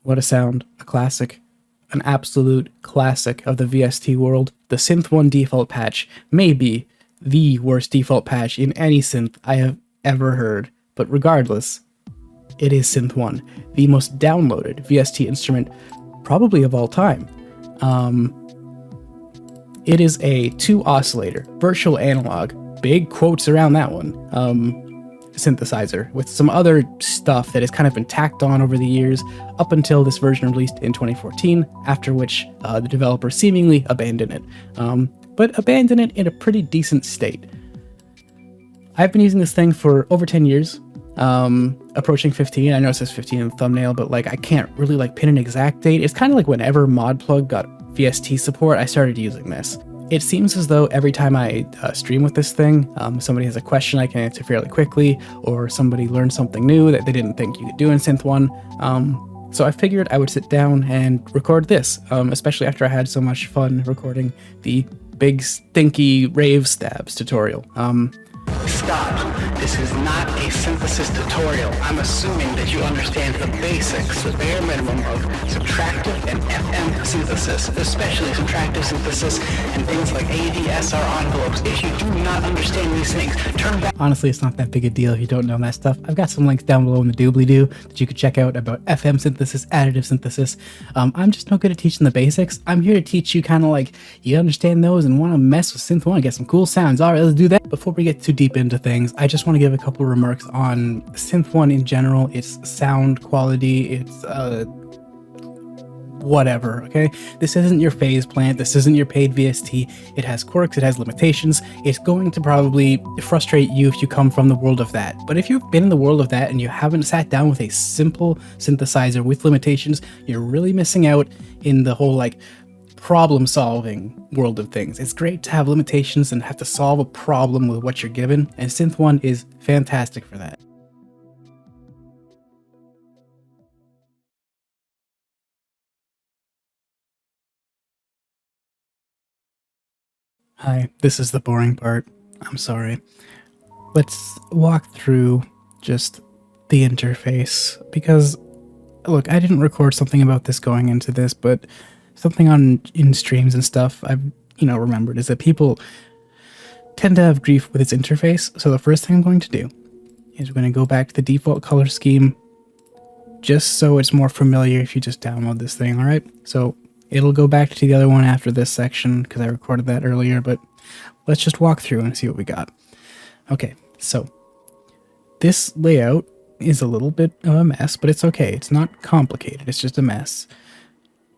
What a sound, a classic, an absolute classic of the VST world. The Synth1 default patch may be the worst default patch in any synth I have ever heard, but regardless, it is Synth1, the most downloaded VST instrument probably of all time. It is a 2-oscillator, virtual analog, big quotes around that one, synthesizer with some other stuff that has kind of been tacked on over the years up until this version released in 2014, after which the developer seemingly abandoned it, but abandoned it in a pretty decent state. I've been using this thing for over 10 years, approaching 15. I know it says 15 in the thumbnail, but like I can't really like pin an exact date. It's kind of like whenever ModPlug got VST support, I started using this. It seems as though every time I stream with this thing, somebody has a question I can answer fairly quickly, or somebody learned something new that they didn't think you could do in Synth1. So I figured I would sit down and record this, especially after I had so much fun recording the big stinky rave stabs tutorial. Stop. This is not a synthesis tutorial. I'm assuming that you understand the basics, the bare minimum of subtractive and FM synthesis, especially subtractive synthesis and things like ADSR envelopes. If you do not understand these things, turn back. Honestly, it's not that big a deal if you don't know that stuff. I've got some links down below in the doobly-doo that you could check out about FM synthesis, additive synthesis. I'm just no good at teaching the basics. I'm here to teach you kind of like, you understand those and want to mess with Synth1, get some cool sounds. All right, let's do that. Before we get too deep into things, I just want to give a couple remarks on Synth1 in general, its sound quality, its whatever, okay? This isn't your phase plant, this isn't your paid VST, it has quirks, it has limitations, it's going to probably frustrate you if you come from the world of that. But if you've been in the world of that and you haven't sat down with a simple synthesizer with limitations, you're really missing out in the whole like problem-solving world of things. It's great to have limitations and have to solve a problem with what you're given, and Synth1 is fantastic for that. Hi, this is the boring part. I'm sorry. Let's walk through just the interface, because, look, I didn't record something about this going into this, but something in streams and stuff I've, remembered is that people tend to have grief with its interface. So the first thing I'm going to do is we're going to go back to the default color scheme, just so it's more familiar if you just download this thing, all right? So it'll go back to the other one after this section because I recorded that earlier, but let's just walk through and see what we got. Okay, so this layout is a little bit of a mess, but it's okay. It's not complicated. It's just a mess.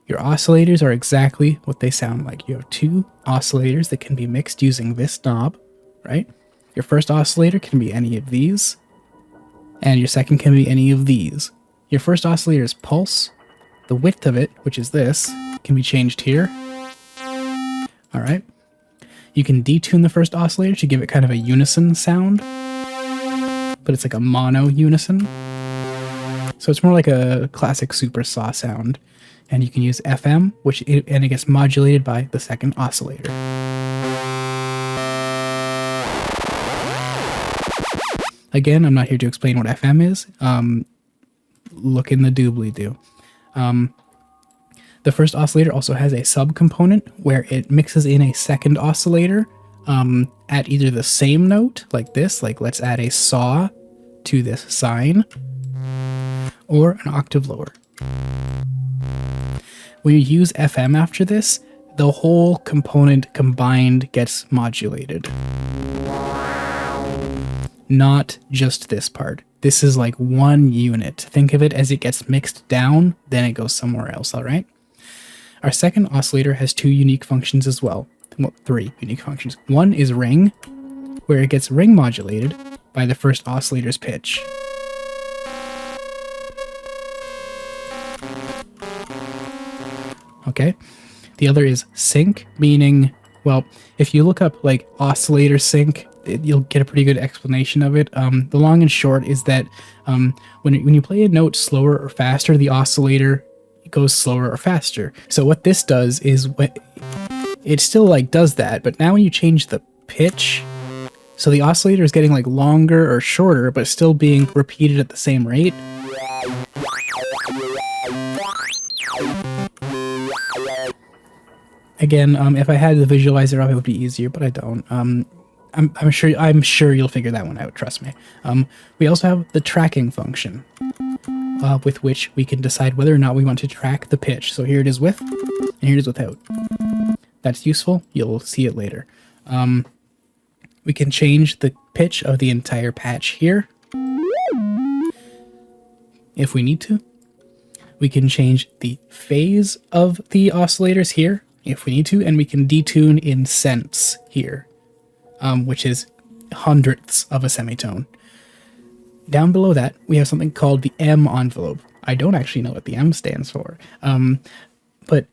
Your oscillators are exactly what they sound like. You have 2 oscillators that can be mixed using this knob, right? Your first oscillator can be any of these, and your second can be any of these. Your first oscillator's pulse, the width of it, which is this, can be changed here. All right. You can detune the first oscillator to give it kind of a unison sound, but it's like a mono unison. So it's more like a classic super saw sound. And you can use FM, and it gets modulated by the second oscillator. Again, I'm not here to explain what FM is. Look in the doobly-doo. The first oscillator also has a subcomponent where it mixes in a second oscillator at either the same note, like this, like let's add a saw to this sine, or an octave lower. When you use FM after this, the whole component combined gets modulated. Not just this part. This is like one unit. Think of it as it gets mixed down, then it goes somewhere else, all right? Our second oscillator has 2 unique functions as well. Well, 3 unique functions. One is ring, where it gets ring modulated by the first oscillator's pitch. Okay. The other is sync, meaning, well, if you look up like oscillator sync, you'll get a pretty good explanation of it. The long and short is that when you play a note slower or faster, the oscillator goes slower or faster. So what this does is it still like does that, but now when you change the pitch, so the oscillator is getting like longer or shorter, but still being repeated at the same rate. Again, if I had the visualizer up, it would be easier, but I don't. I'm sure you'll figure that one out. Trust me. We also have the tracking function, with which we can decide whether or not we want to track the pitch. So here it is with, and here it is without. That's useful. You'll see it later. We can change the pitch of the entire patch here if we need to. We can change the phase of the oscillators here if we need to, and we can detune in cents here, which is hundredths of a semitone. Down below that, we have something called the M envelope. I don't actually know what the M stands for, but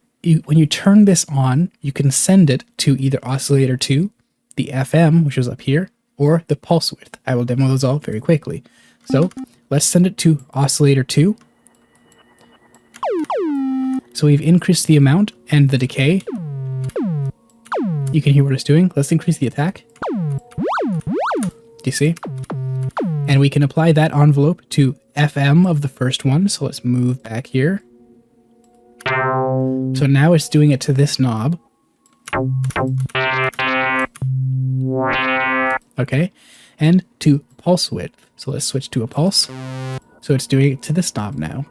when you turn this on, you can send it to either oscillator 2, the FM, which is up here, or the pulse width. I will demo those all very quickly. So let's send it to oscillator 2. So we've increased the amount and the decay. You can hear what it's doing. Let's increase the attack. Do you see? And we can apply that envelope to FM of the first one. So let's move back here. So now it's doing it to this knob. Okay. And to pulse width. So let's switch to a pulse. So it's doing it to this knob now.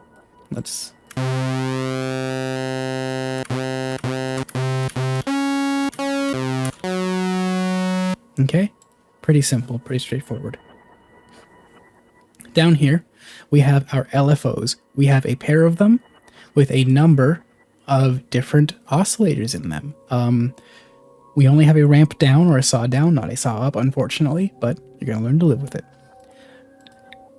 Let's... Okay, pretty simple, pretty straightforward. Down here, we have our LFOs. We have a pair of them with a number of different oscillators in them. We only have a ramp down or a saw down, not a saw up, unfortunately, but you're going to learn to live with it.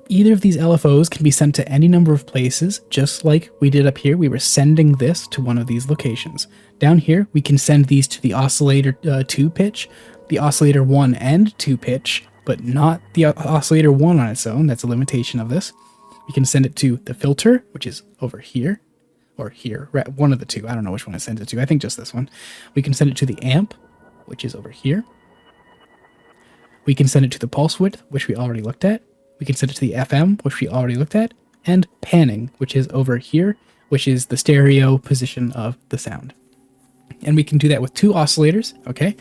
Either of these LFOs can be sent to any number of places, just like we did up here. We were sending this to one of these locations. Down here, we can send these to the oscillator 2 pitch, the oscillator 1 and 2 pitch, but not the oscillator 1 on its own. That's a limitation of this. We can send it to the filter, which is over here, or here, right, one of the two. I don't know which one I sent it to. I think just this one. We can send it to the amp, which is over here. We can send it to the pulse width, which we already looked at. We can send it to the FM, which we already looked at, and panning, which is over here, which is the stereo position of the sound. And we can do that with 2 oscillators, okay?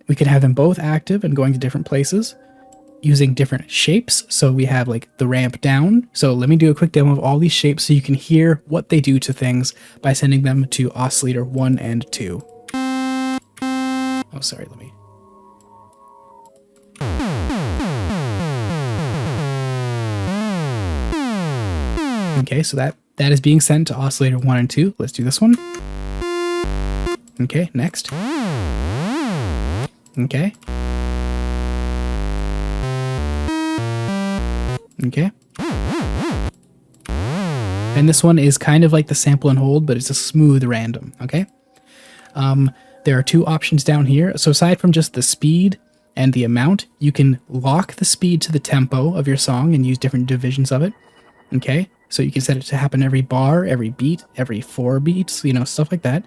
We can have them both active and going to different places using different shapes. So we have like the ramp down. So let me do a quick demo of all these shapes so you can hear what they do to things by sending them to oscillator 1 and 2. Oh, sorry, let me... Okay, so that is being sent to oscillator 1 and 2. Let's do this one. Okay, next. Okay. Okay. And this one is kind of like the sample and hold, but it's a smooth random, okay? There are 2 options down here. So aside from just the speed and the amount, you can lock the speed to the tempo of your song and use different divisions of it, okay? So you can set it to happen every bar, every beat, every 4 beats, you know, stuff like that.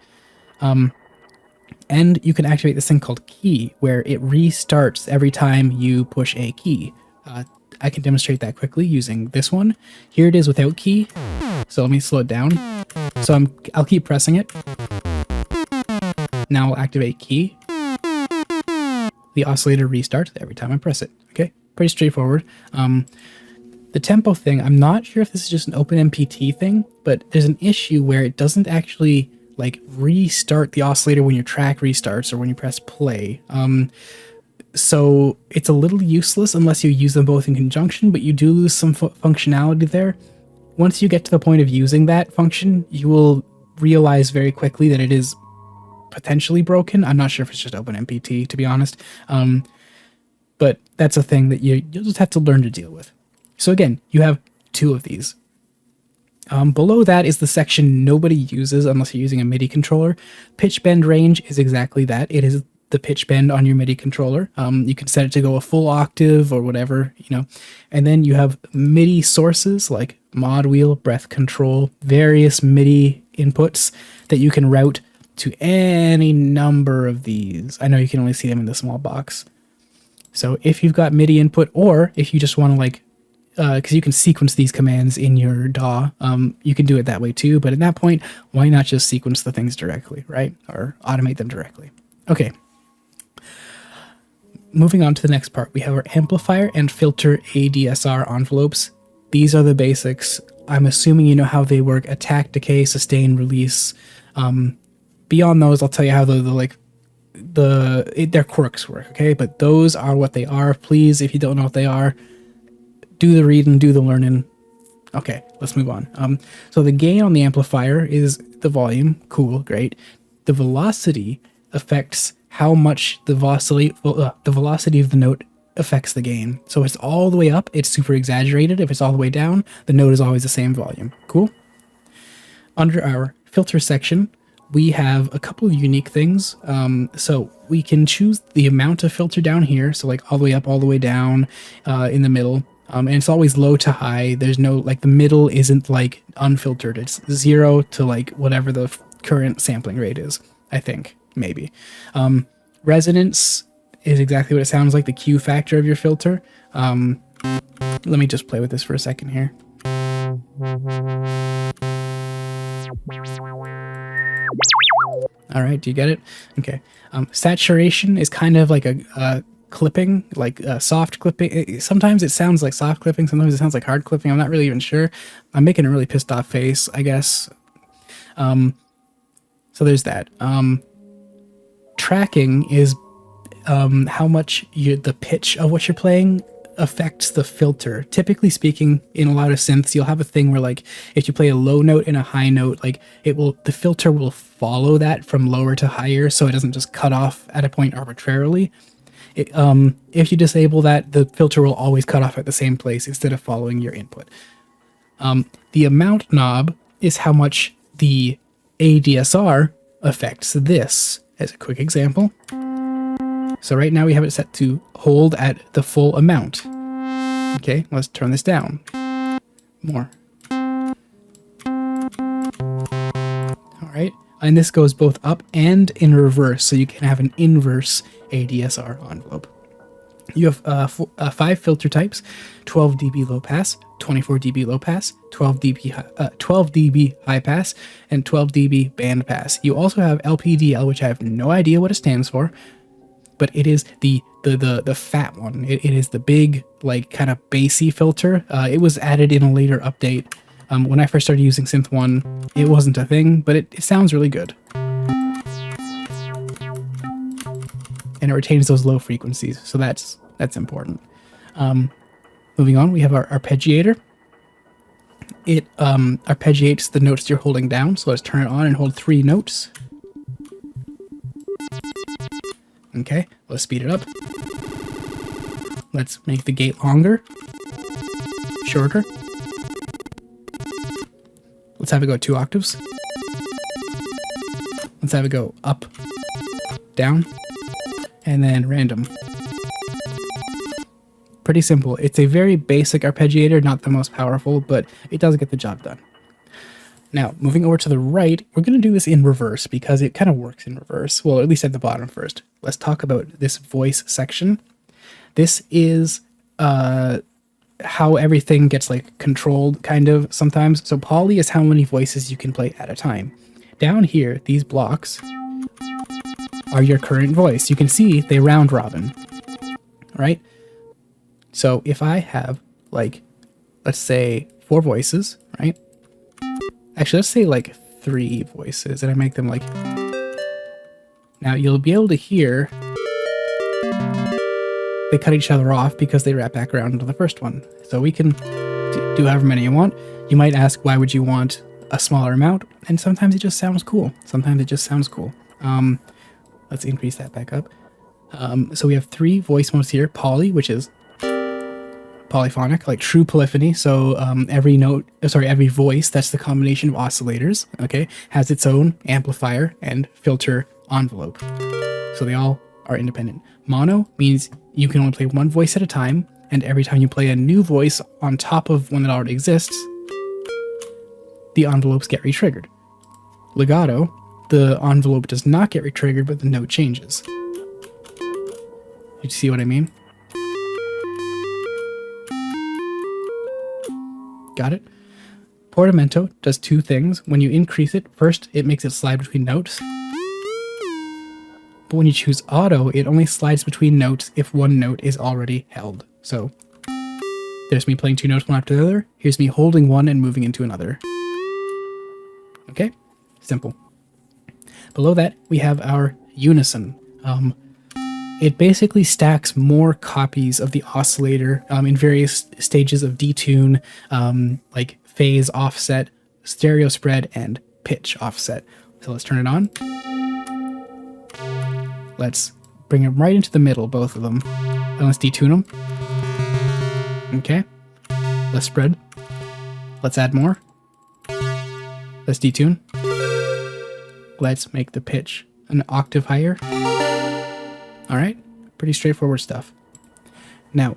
And you can activate this thing called key, where it restarts every time you push a key. I can demonstrate that quickly using this one. Here it is without key. So let me slow it down. So I'll keep pressing it. Now I'll activate key. The oscillator restarts every time I press it. Okay, pretty straightforward. The tempo thing, I'm not sure if this is just an OpenMPT thing, but there's an issue where it doesn't actually like restart the oscillator when your track restarts or when you press play. So it's a little useless unless you use them both in conjunction, but you do lose some functionality there. Once you get to the point of using that function, you will realize very quickly that it is potentially broken. I'm not sure if it's just OpenMPT, to be honest. But that's a thing that you'll just have to learn to deal with. So again, you have 2 of these. Below that is the section nobody uses unless you're using a MIDI controller. Pitch bend range is exactly that. It is the pitch bend on your MIDI controller. You can set it to go a full octave or whatever, you know. And then you have MIDI sources like mod wheel, breath control, various MIDI inputs that you can route to any number of these. I know you can only see them in the small box. So if you've got MIDI input, or if you just want to like because you can sequence these commands in your DAW. You can do it that way too, but at that point, why not just sequence the things directly, right? Or automate them directly. Okay. Moving on to the next part, we have our amplifier and filter ADSR envelopes. These are the basics. I'm assuming you know how they work: attack, decay, sustain, release. Beyond those, I'll tell you how their quirks work, okay? But those are what they are. Please, if you don't know what they are, do the reading, do the learning. Okay, let's move on. So the gain on the amplifier is the volume. Cool, great. The velocity affects how much the velocity of the note affects the gain. So if it's all the way up, it's super exaggerated. If it's all the way down, the note is always the same volume. Cool. Under our filter section, we have a couple of unique things. So we can choose the amount of filter down here. So like all the way up, all the way down, in the middle. And it's always low to high. There's no, like, the middle isn't like unfiltered. It's 0 to like whatever the current sampling rate is, I think, maybe. Resonance is exactly what it sounds like, the Q factor of your filter. Let me just play with this for a second here. All right, do you get it? Okay. Saturation is kind of like a clipping, like soft clipping. Sometimes it sounds like soft clipping, sometimes it sounds like hard clipping. I'm not really even sure. I'm making a really pissed off face, I guess. So there's that. Tracking is how much the pitch of what you're playing affects the filter. Typically speaking, in a lot of synths, you'll have a thing where, like, if you play a low note and a high note, like, the filter will follow that from lower to higher, so it doesn't just cut off at a point arbitrarily. If you disable that, the filter will always cut off at the same place instead of following your input. The amount knob is how much the ADSR affects this. As a quick example. So right now we have it set to hold at the full amount. Okay, let's turn this down. More. All right, and this goes both up and in reverse, so you can have an inverse ADSR envelope. You have 5 filter types: 12 dB low pass, 24 dB low pass, 12 dB high pass, and 12 dB band pass. You also have LPDL, which I have no idea what it stands for, but it is the phat one. It is the big, like, kind of bassy filter. It was added in a later update. When I first started using Synth1, it wasn't a thing, but it sounds really good. And it retains those low frequencies, so that's important. Moving on, we have our arpeggiator. It arpeggiates the notes you're holding down, so let's turn it on and hold 3 notes. Okay, let's speed it up. Let's make the gate longer, shorter. Let's have it go 2 octaves. Let's have it go up, down, and then random. Pretty simple. It's a very basic arpeggiator, not the most powerful, but it does get the job done. Now, moving over to the right, we're going to do this in reverse because it kind of works in reverse. Well, at least at the bottom first. Let's talk about this voice section. This is how everything gets, like, controlled, kind of, sometimes. So poly is how many voices you can play at a time. Down here, these blocks are your current voice. You can see they round robin, right? So if I have, like, let's say 4 voices, right? Actually, let's say like 3 voices, and I make them like... Now you'll be able to hear they cut each other off because they wrap back around into the first one. So we can do however many you want. You might ask, why would you want a smaller amount? And sometimes it just sounds cool. Sometimes it just sounds cool. Let's increase that back up. So we have 3 voice modes here. Poly, which is polyphonic, like true polyphony. So every voice, that's the combination of oscillators, okay, has its own amplifier and filter envelope. So they all are independent. Mono means you can only play 1 voice at a time, and every time you play a new voice on top of one that already exists, the envelopes get retriggered. Legato, the envelope does not get retriggered, but the note changes. You see what I mean? Got it? Portamento does two things. When you increase it, first, it makes it slide between notes. But when you choose auto, it only slides between notes if one note is already held. So there's me playing two notes one after the other. Here's me holding one and moving into another. Okay? Simple. Below that, we have our unison. It basically stacks more copies of the oscillator in various stages of detune, like phase offset, stereo spread, and pitch offset. So let's turn it on. Let's bring them right into the middle, both of them. And let's detune them. Okay. Let's spread. Let's add more. Let's detune. Let's make the pitch an octave higher. All right. Pretty straightforward stuff. Now,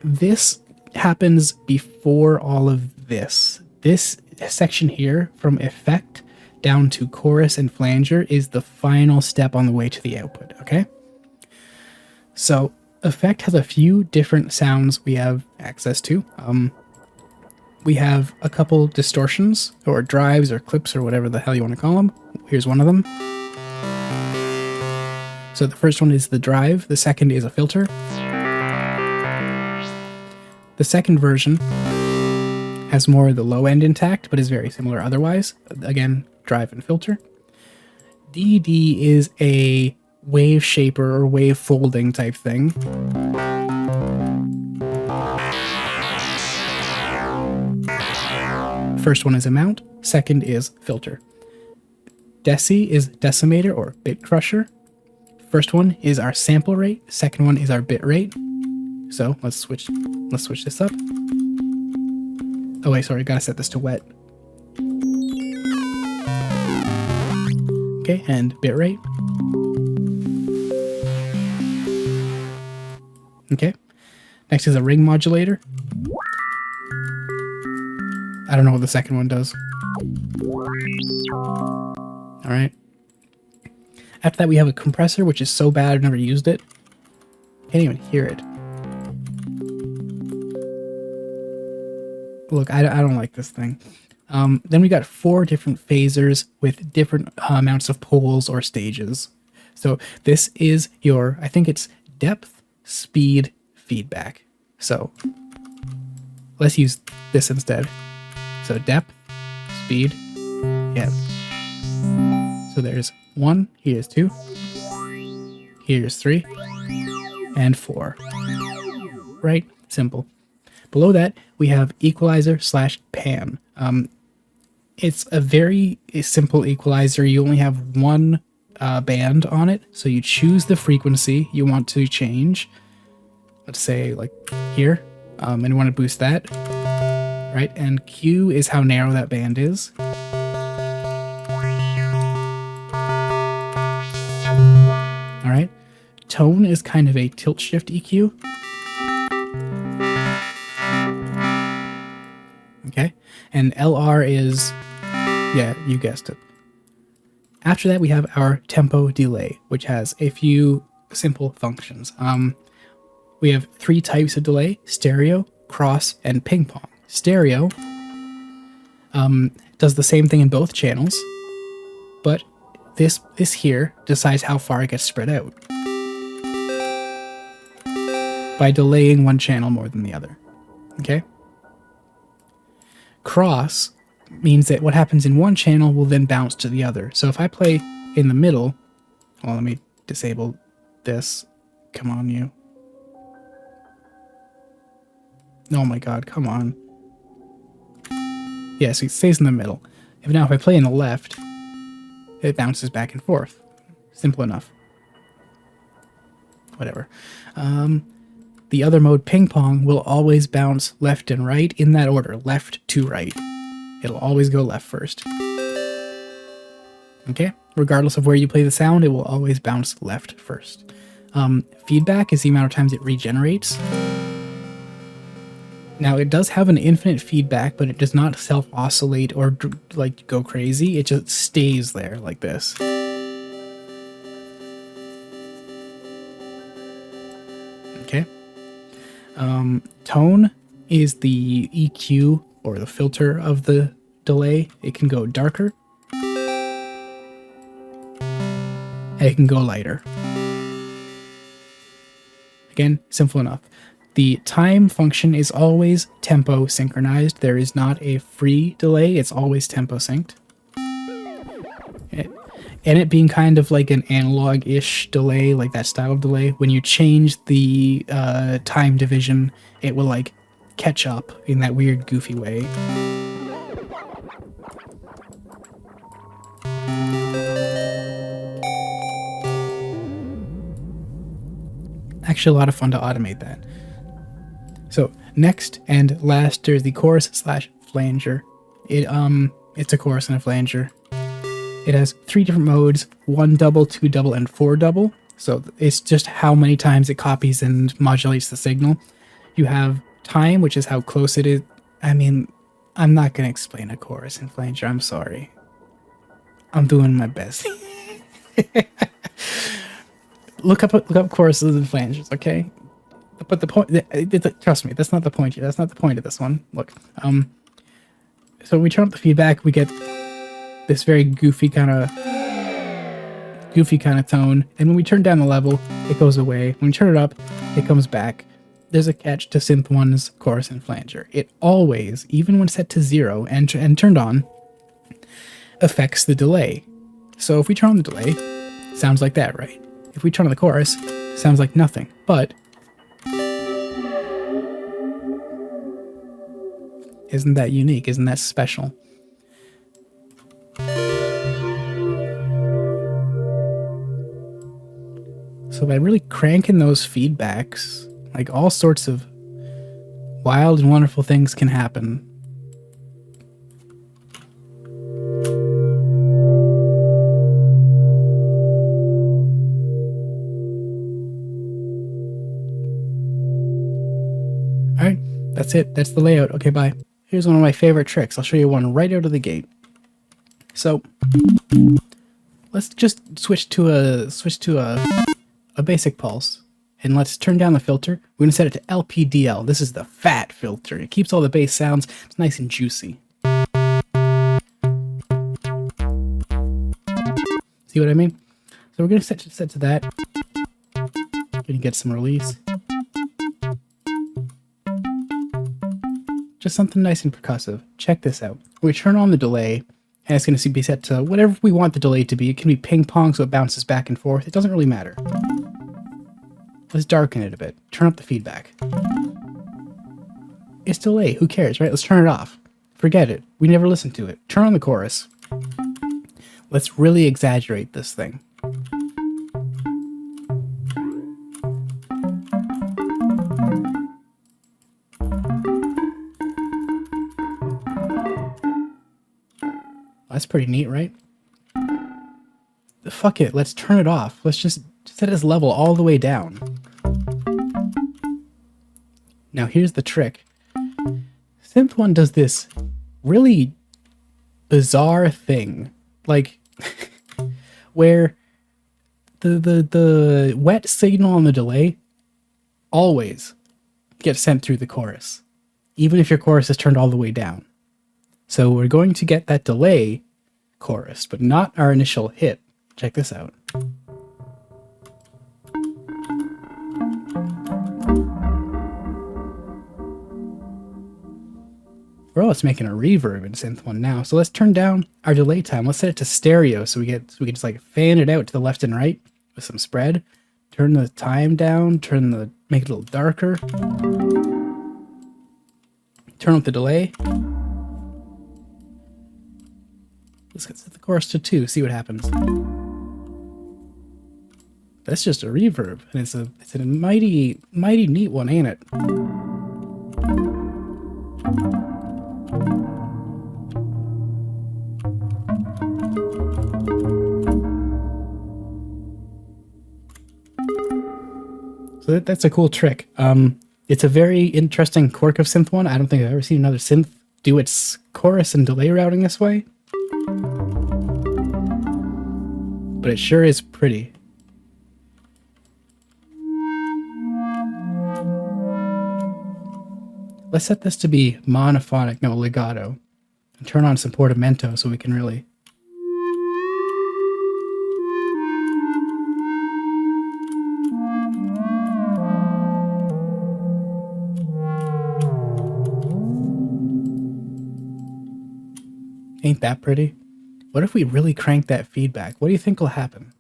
this happens before all of this. This section here, from effect down to chorus and flanger, is the final step on the way to the output, okay? So, effect has a few different sounds we have access to. We have a couple distortions, or drives, or clips, or whatever the hell you want to call them. Here's one of them. So the first one is the drive, the second is a filter. The second version has more of the low end intact, but is very similar otherwise. Again, drive and filter. DD is a wave shaper or wave folding type thing. First one is amount, second is filter. Deci is decimator or bit crusher. First one is our sample rate, second one is our bit rate. So let's switch this up. Oh wait, sorry, gotta set this to wet. Okay, and bit rate. Okay, next is a ring modulator. I don't know what the second one does. All right. After that, we have a compressor, which is so bad I've never used it. Can't even hear it. Look, I don't like this thing. Then we got 4 different phasers with different amounts of poles or stages. So this is your, I think it's depth, speed, feedback. So let's use this instead. So depth, speed, yeah. So there's 1, here's 2, here's 3, and 4. Right? Simple. Below that, we have equalizer / pan. It's a very simple equalizer. You only have one band on it, so you choose the frequency you want to change. Let's say like here, and you want to boost that, right? And Q is how narrow that band is. All right. Tone is kind of a tilt shift EQ. Okay. And LR is, yeah, you guessed it. After that, we have our tempo delay, which has a few simple functions. We have 3 types of delay: stereo, cross, and ping pong. Stereo does the same thing in both channels, but this here decides how far it gets spread out by delaying one channel more than the other. Okay? Cross means that what happens in one channel will then bounce to the other. So if I play in the middle, well, let me disable this. Come on, you. Oh my god, come on. Yeah, so it stays in the middle. If I play in the left, it bounces back and forth. Simple enough. Whatever. The other mode, ping pong, will always bounce left and right in that order, left to right. It'll always go left first. Okay? Regardless of where you play the sound, it will always bounce left first. Feedback is the amount of times it regenerates. Now, it does have an infinite feedback, but it does not self-oscillate or like go crazy. It just stays there like this. Okay. Tone is the EQ or the filter of the delay, it can go darker. And it can go lighter. Again, simple enough. The time function is always tempo synchronized. There is not a free delay. It's always tempo synced. And it being kind of like an analog-ish delay, like that style of delay, when you change the time division, it will like catch up in that weird goofy way. Actually a lot of fun to automate that. So next and last, there's the chorus slash flanger. It's a chorus and a flanger. It has 3 different modes: 1 double, 2 double, and 4 double. So it's just how many times it copies and modulates the signal. You have time, which is how close it is. I mean, I'm not going to explain a chorus and flanger. I'm sorry. I'm doing my best. Look up choruses and flangers, okay? But the point, trust me, that's not the point here. That's not the point of this one. Look, so we turn up the feedback, we get this very goofy kind of tone, and when we turn down the level, it goes away. When we turn it up, it comes back. There's a catch to Synth1's chorus and flanger. It always, even when set to 0 and turned on, affects the delay. So if we turn on the delay, sounds like that, right? If we turn on the chorus, sounds like nothing. But isn't that unique? Isn't that special? So by really cranking those feedbacks, like all sorts of wild and wonderful things can happen. All right, that's it. That's the layout. Okay, bye. Here's one of my favorite tricks. I'll show you one right out of the gate. So let's just switch to a basic pulse, and let's turn down the filter. We're gonna set it to LPDL. This is the phat filter. It keeps all the bass sounds. It's nice and juicy. See what I mean? So we're gonna set to that. Gonna get some release. Just something nice and percussive. Check this out. We turn on the delay, and it's going to be set to whatever we want the delay to be. It can be ping pong, so it bounces back and forth. It doesn't really matter. Let's darken it a bit. Turn up the feedback. It's delay. Who cares, right? Let's turn it off. Forget it. We never listened to it. Turn on the chorus. Let's really exaggerate this thing. That's pretty neat, right? Fuck it, let's turn it off. Let's just set its level all the way down. Now here's the trick. Synth1 does this really bizarre thing, like where the wet signal on the delay always gets sent through the chorus, even if your chorus is turned all the way down. So we're going to get that delay chorus, but not our initial hit. Check this out. We're almost making a reverb in Synth1 now. So let's turn down our delay time. Let's set it to stereo so we can just like fan it out to the left and right with some spread. Turn the time down, make it a little darker. Turn up the delay. Let's set the chorus to 2, see what happens. That's just a reverb, and it's a mighty neat one, ain't it? So that's a cool trick. It's a very interesting quirk of Synth1. I don't think I've ever seen another synth do its chorus and delay routing this way. But it sure is pretty. Let's set this to be monophonic, no legato. And turn on some portamento so we can really... Ain't that pretty? What if we really crank that feedback? What do you think will happen?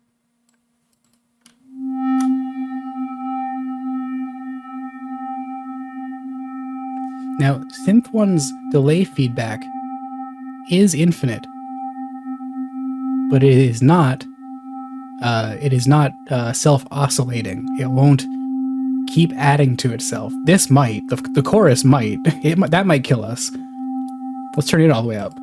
Now, Synth1's delay feedback is infinite, but it is not self-oscillating. It won't keep adding to itself. This might. The chorus might. That might kill us. Let's turn it all the way up.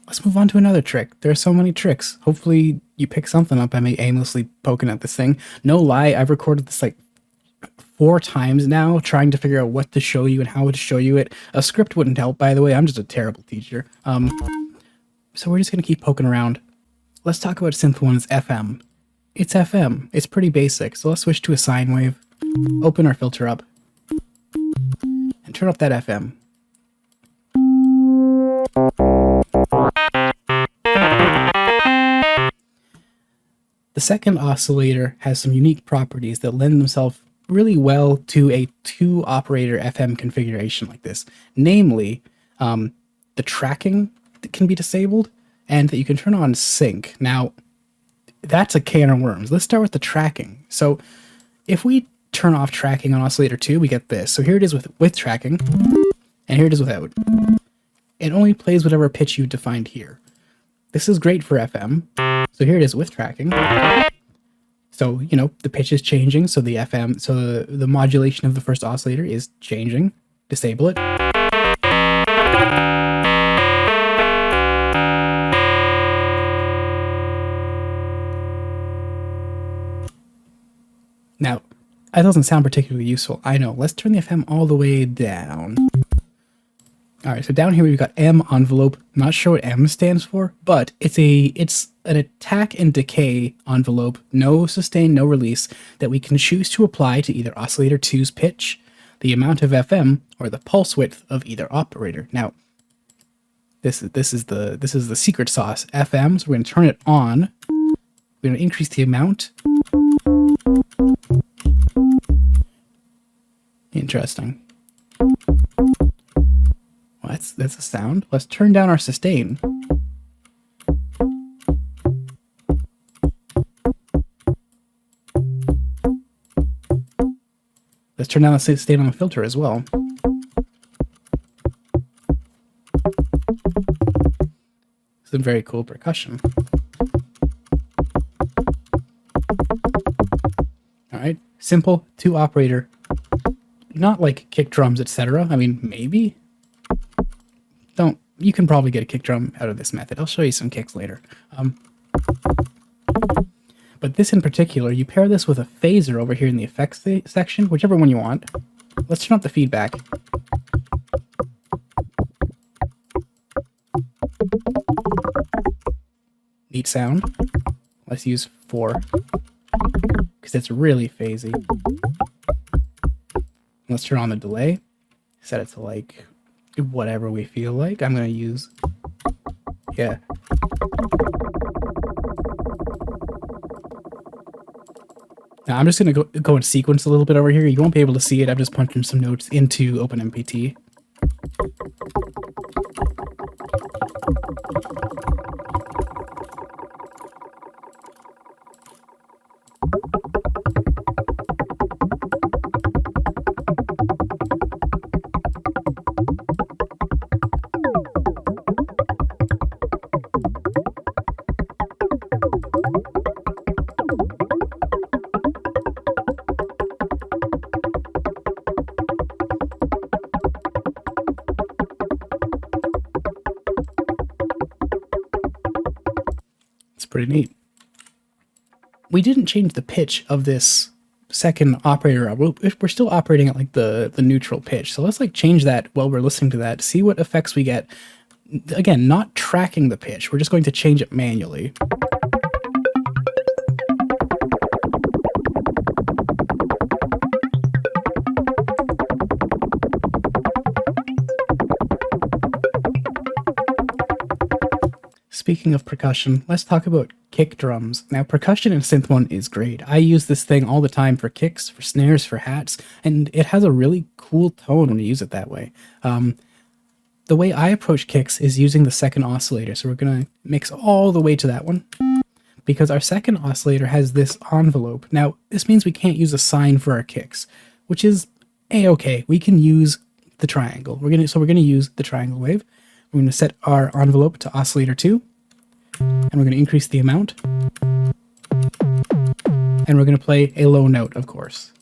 Let's move on to another trick. There are so many tricks. Hopefully you pick something up by me aimlessly poking at this thing. No lie, I've recorded this like 4 times now, trying to figure out what to show you and how to show you it. A script wouldn't help, by the way. I'm just a terrible teacher. So we're just going to keep poking around. Let's talk about Synth1's FM. It's FM. It's pretty basic. So let's switch to a sine wave. Open our filter up. And turn up that FM. The second oscillator has some unique properties that lend themselves really well to a 2-operator FM configuration like this. Namely, the tracking that can be disabled and that you can turn on sync. Now, that's a can of worms. Let's start with the tracking. So if we turn off tracking on oscillator 2, we get this. So here it is with tracking, and here it is without. It only plays whatever pitch you defined here. This is great for FM. So here it is with tracking. So, you know, the pitch is changing, so the FM, so the modulation of the first oscillator is changing. Disable it. Now, that doesn't sound particularly useful. I know. Let's turn the FM all the way down. All right, so down here we've got M envelope. I'm not sure what M stands for, but it's an attack and decay envelope, no sustain, no release, that we can choose to apply to either oscillator 2's pitch, the amount of FM, or the pulse width of either operator. Now, this is the secret sauce, FM. So we're going to turn it on. We're going to increase the amount. Interesting. Well, that's a sound. Let's turn down our sustain. Let's turn down the sustain on the filter as well. Some very cool percussion. All right, simple 2-operator. Not like kick drums, etc. I mean, maybe. You can probably get a kick drum out of this method. I'll show you some kicks later. But this in particular, you pair this with a phaser over here in the effects section, whichever one you want. Let's turn up the feedback. Neat sound. Let's use 4, because it's really phasey. Let's turn on the delay. Set it to like whatever we feel like. I'm going to use, yeah. Now I'm just going to go in sequence a little bit over here. You won't be able to see it. I'm just punching some notes into OpenMPT. Pretty neat. We didn't change the pitch of this second operator. We're still operating at like the neutral pitch. So let's like change that while we're listening to that, see what effects we get. Again, not tracking the pitch. We're just going to change it manually. speaking of percussion, let's talk about kick drums. Now, percussion in Synth1 is great. I use this thing all the time for kicks, for snares, for hats, and it has a really cool tone when you use it that way. The way I approach kicks is using the second oscillator, so we're going to mix all the way to that one, because our second oscillator has this envelope. Now, this means we can't use a sine for our kicks, which is a-okay. We can use the triangle. We're going to use the triangle wave. We're going to set our envelope to oscillator 2, and we're going to increase the amount, and we're going to play a low note, of course.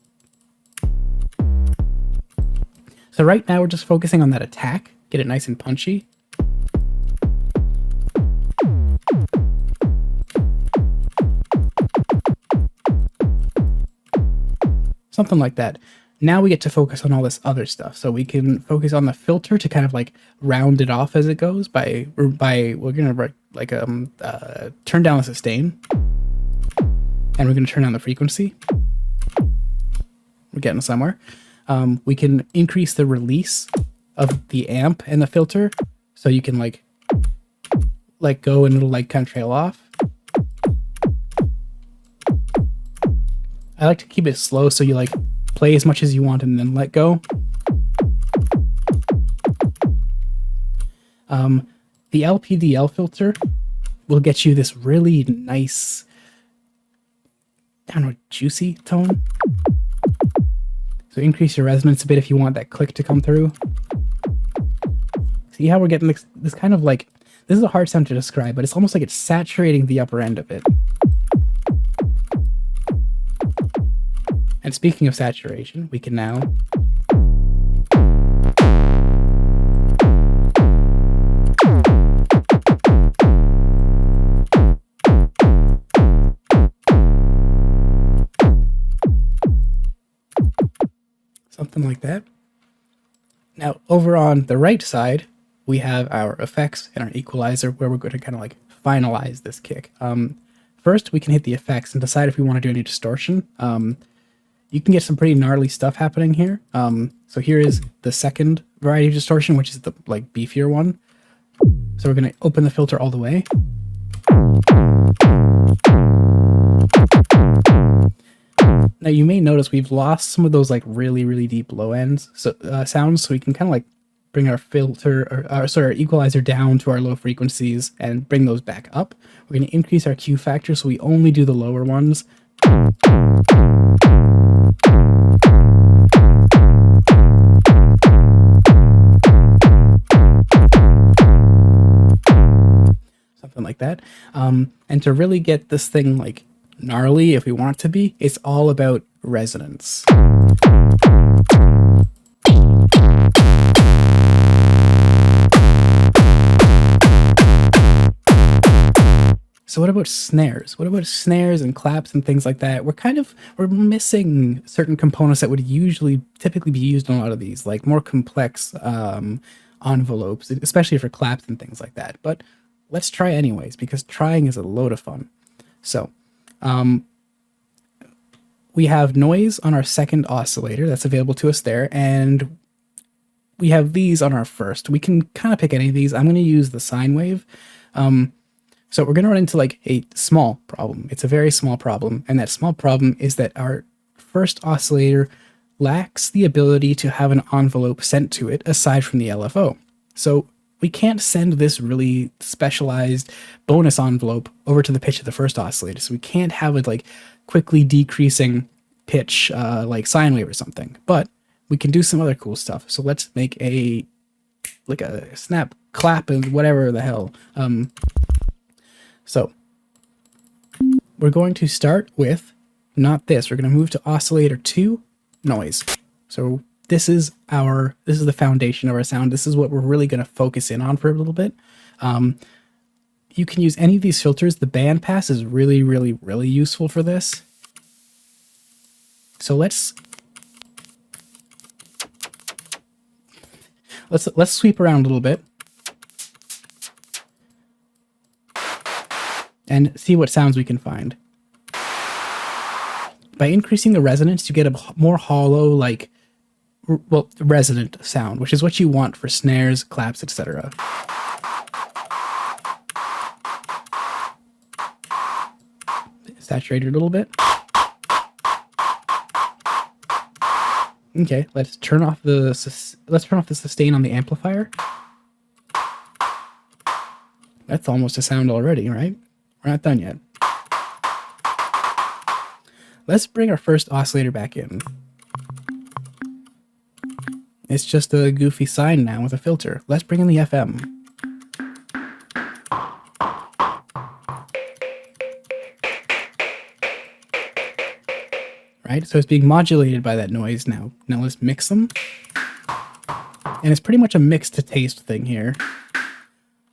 So right now we're just focusing on that attack, get it nice and punchy. Something like that. Now we get to focus on all this other stuff. So we can focus on the filter to kind of like round it off as it goes we're gonna like turn down the sustain, and we're gonna turn down the frequency. We're getting somewhere. We can increase the release of the amp and the filter, so you can like let go and it'll like kind of trail off. I like to keep it slow, so you like play as much as you want and then let go. The LPDL filter will get you this really nice, I don't know, juicy tone. So increase your resonance a bit if you want that click to come through. See how we're getting this kind of like, this is a hard sound to describe, but it's almost like it's saturating the upper end of it. And speaking of saturation, we can now something like that. Now, over on the right side, we have our effects and our equalizer, where we're going to kind of like finalize this kick. First, we can hit the effects and decide if we want to do any distortion. You can get some pretty gnarly stuff happening here. So here is the second variety of distortion, which is the like beefier one. So we're going to open the filter all the way. Now you may notice we've lost some of those like really, really deep low ends sounds, so we can kind of like bring our filter, our equalizer down to our low frequencies and bring those back up. We're going to increase our Q factor, so we only do the lower ones. Something like that. And to really get this thing like gnarly, if we want it to be, it's all about resonance. So what about snares? What about snares and claps and things like that? We're missing certain components that would typically be used in a lot of these, like more complex envelopes, especially for claps and things like that. But let's try anyways, because trying is a load of fun. So we have noise on our second oscillator that's available to us there, and we have these on our first. We can kind of pick any of these. I'm going to use the sine wave. So we're going to run into like a small problem. It's a very small problem, and that small problem is that our first oscillator lacks the ability to have an envelope sent to it aside from the LFO. So we can't send this really specialized bonus envelope over to the pitch of the first oscillator. So we can't have it like quickly decreasing pitch like sine wave or something. But we can do some other cool stuff. So let's make a snap clap and whatever the hell. So we're going to start with not this. We're going to move to oscillator 2, noise. So this is the foundation of our sound. This is what we're really going to focus in on for a little bit. You can use any of these filters. The band pass is really, really, really useful for this. So let's sweep around a little bit and see what sounds we can find. By increasing the resonance, you get a more hollow, like, well, resonant sound, which is what you want for snares, claps, etc. saturate it a little bit. Okay, let's turn off the sustain on the amplifier. That's almost a sound already, right? We're not done yet. Let's bring our first oscillator back in. It's just a goofy sine now with a filter. Let's bring in the FM. Right, so it's being modulated by that noise now. Now let's mix them. And it's pretty much a mix to taste thing here.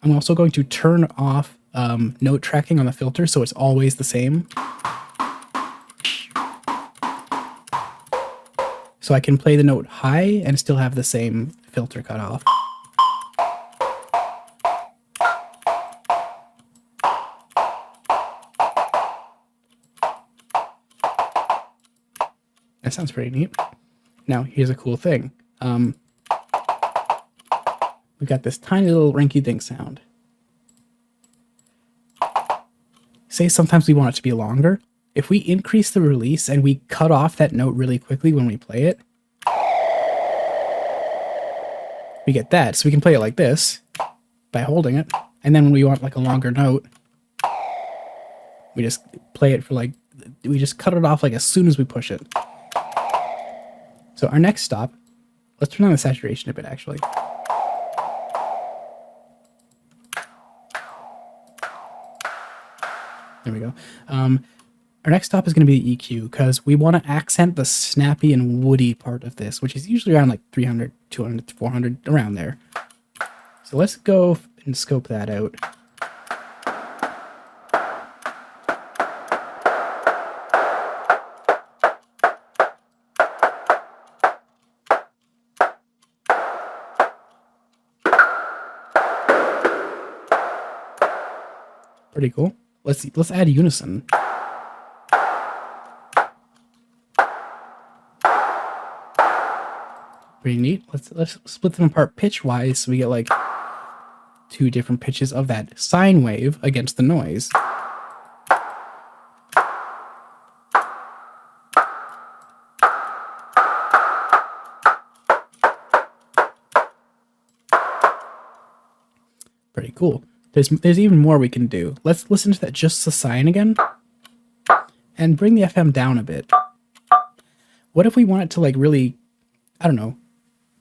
I'm also going to turn off note tracking on the filter so it's always the same. So I can play the note high and still have the same filter cut off. That sounds pretty neat. Now, here's a cool thing. We've got this tiny little rinky-dink sound. Say sometimes we want it to be longer. If we increase the release and we cut off that note really quickly when we play it, we get that. So we can play it like this by holding it. And then when we want like a longer note, we just play it for like, we just cut it off like as soon as we push it. So our next stop, let's turn on the saturation a bit actually. There we go. Our next stop is going to be the EQ because we want to accent the snappy and woody part of this, which is usually around like 300, 200, 400, around there. So let's go and scope that out. Pretty cool. Let's add unison. Pretty neat. Let's split them apart pitch-wise so we get like two different pitches of that sine wave against the noise. Pretty cool. There's even more we can do. Let's listen to that just the sine again and bring the FM down a bit. What if we want it to like really, I don't know,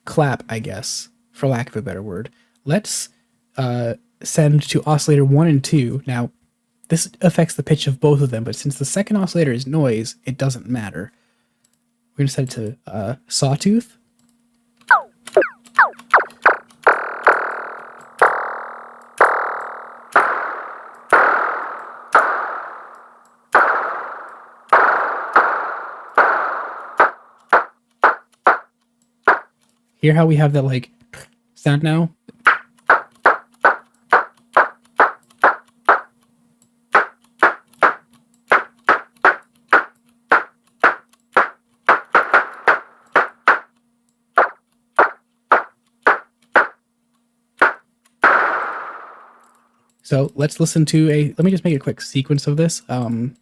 clap, I guess, for lack of a better word. Let's send to oscillator 1 and 2. Now, this affects the pitch of both of them, but since the second oscillator is noise, it doesn't matter. We're going to set it to sawtooth. Hear how we have that like sound now? So let's listen to let me just make a quick sequence of this. And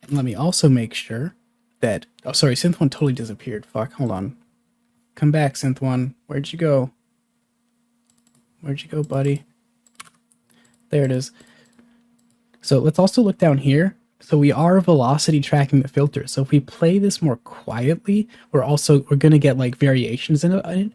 let me also make sure that, oh, sorry, Synth1 totally disappeared. Fuck, hold on. Come back, Synth1. Where'd you go? Where'd you go, buddy? There it is. So let's also look down here. So we are velocity tracking the filter. So if we play this more quietly, we're going to get like variations in it.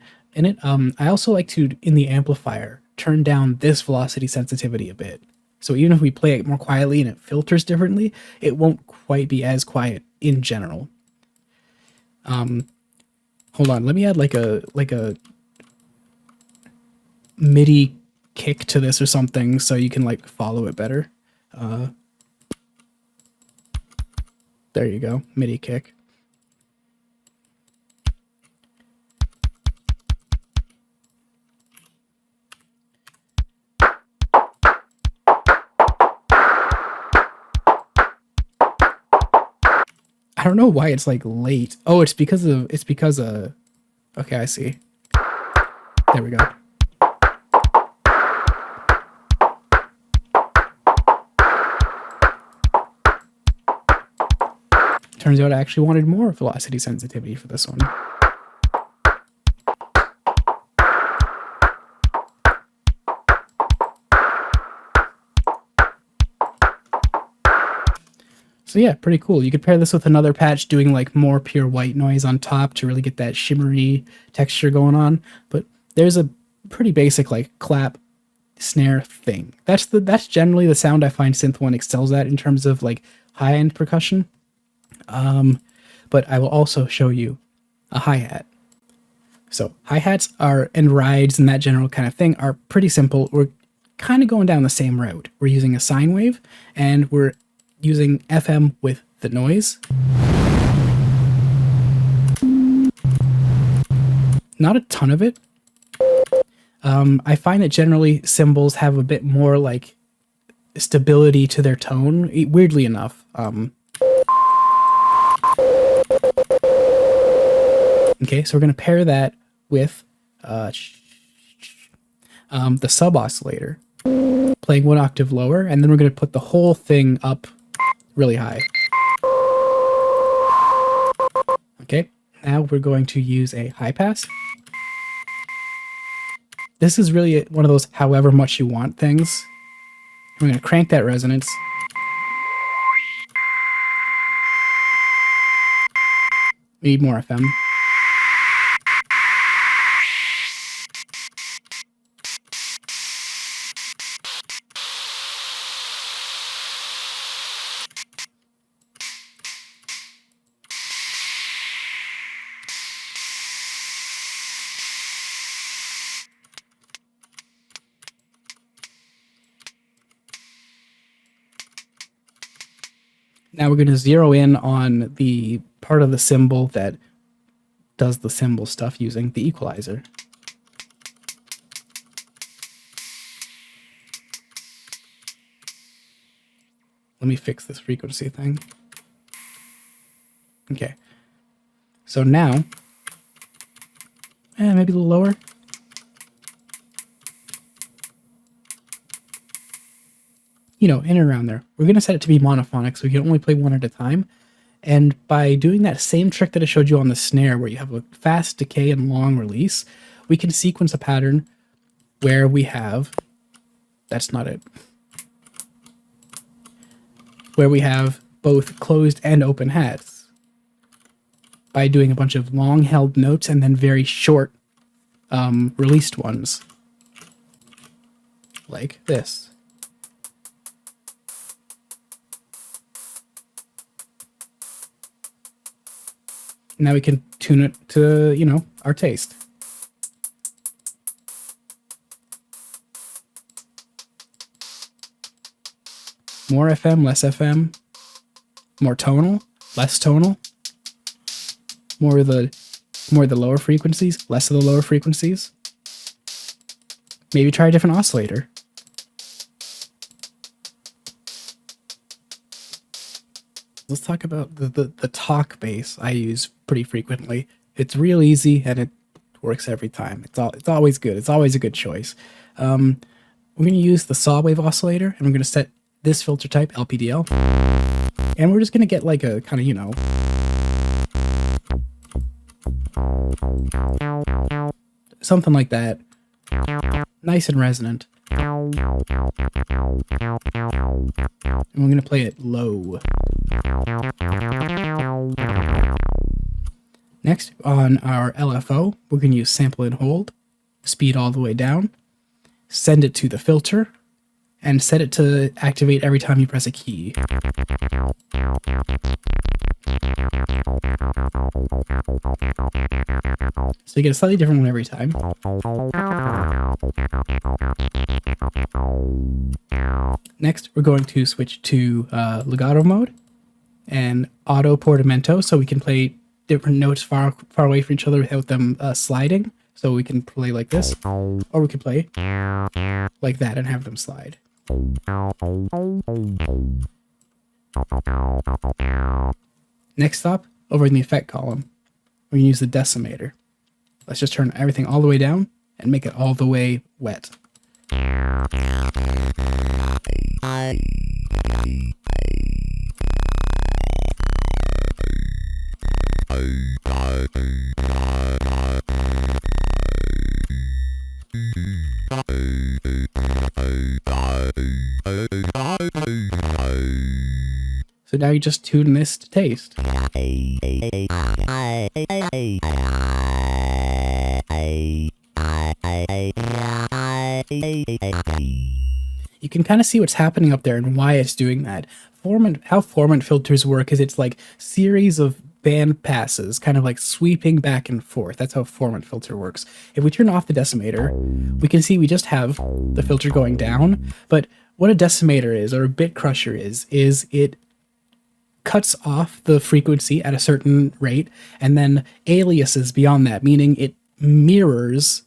I also like to, in the amplifier, turn down this velocity sensitivity a bit. So even if we play it more quietly and it filters differently, it won't quite be as quiet in general. Hold on, let me add like a MIDI kick to this or something so you can like follow it better. There you go, MIDI kick. I don't know why it's like late. Oh, it's because okay, I see. There we go. turns out I actually wanted more velocity sensitivity for this one. So yeah, pretty cool. You could pair this with another patch doing like more pure white noise on top to really get that shimmery texture going on. But there's a pretty basic like clap snare thing. That's generally the sound I find Synth1 excels at in terms of like high-end percussion. But I will also show you a hi-hat. So hi-hats are, and rides and that general kind of thing are pretty simple. We're kind of going down the same route. We're using a sine wave and we're using FM with the noise. Not a ton of it. I find that generally cymbals have a bit more like stability to their tone, weirdly enough. Okay, so we're going to pair that with the sub oscillator, playing 1 octave lower, and then we're going to put the whole thing up really high. Okay, now we're going to use a high pass. This is really one of those however much you want things. I'm going to crank that resonance. We need more FM. Now we're going to zero in on the part of the cymbal that does the cymbal stuff using the equalizer. Let me fix this frequency thing. Okay. So now, maybe a little lower. You know, in and around there. We're going to set it to be monophonic, so we can only play one at a time. And by doing that same trick that I showed you on the snare, where you have a fast decay and long release, we can sequence a pattern where we have, that's not it, where we have both closed and open hats by doing a bunch of long held notes and then very short released ones, like this. Now we can tune it to, you know, our taste. More FM, less FM. More tonal, less tonal. More of the lower frequencies, less of the lower frequencies. Maybe try a different oscillator. Let's talk about the talk bass I use pretty frequently. It's real easy and it works every time. It's always good. It's always a good choice. We're going to use the saw wave oscillator and we're going to set this filter type LPDL. And we're just going to get like a kind of, you know, something like that. Nice and resonant. And we're going to play it low. Next, on our LFO, we're going to use sample and hold, speed all the way down, send it to the filter, and set it to activate every time you press a key. So you get a slightly different one every time. Next, we're going to switch to legato mode and auto portamento, so we can play different notes far away from each other without them sliding. So we can play like this, or we can play like that and have them slide. Next up, over in the effect column, we're going to use the decimator. Let's just turn everything all the way down and make it all the way wet. So now you just tune this to taste. You can kind of see what's happening up there and why it's doing that. How formant filters work is it's like series of band passes, kind of like sweeping back and forth. That's how formant filter works. If we turn off the decimator, we can see we just have the filter going down. But what a decimator is, or a bit crusher is it cuts off the frequency at a certain rate and then aliases beyond that, meaning it mirrors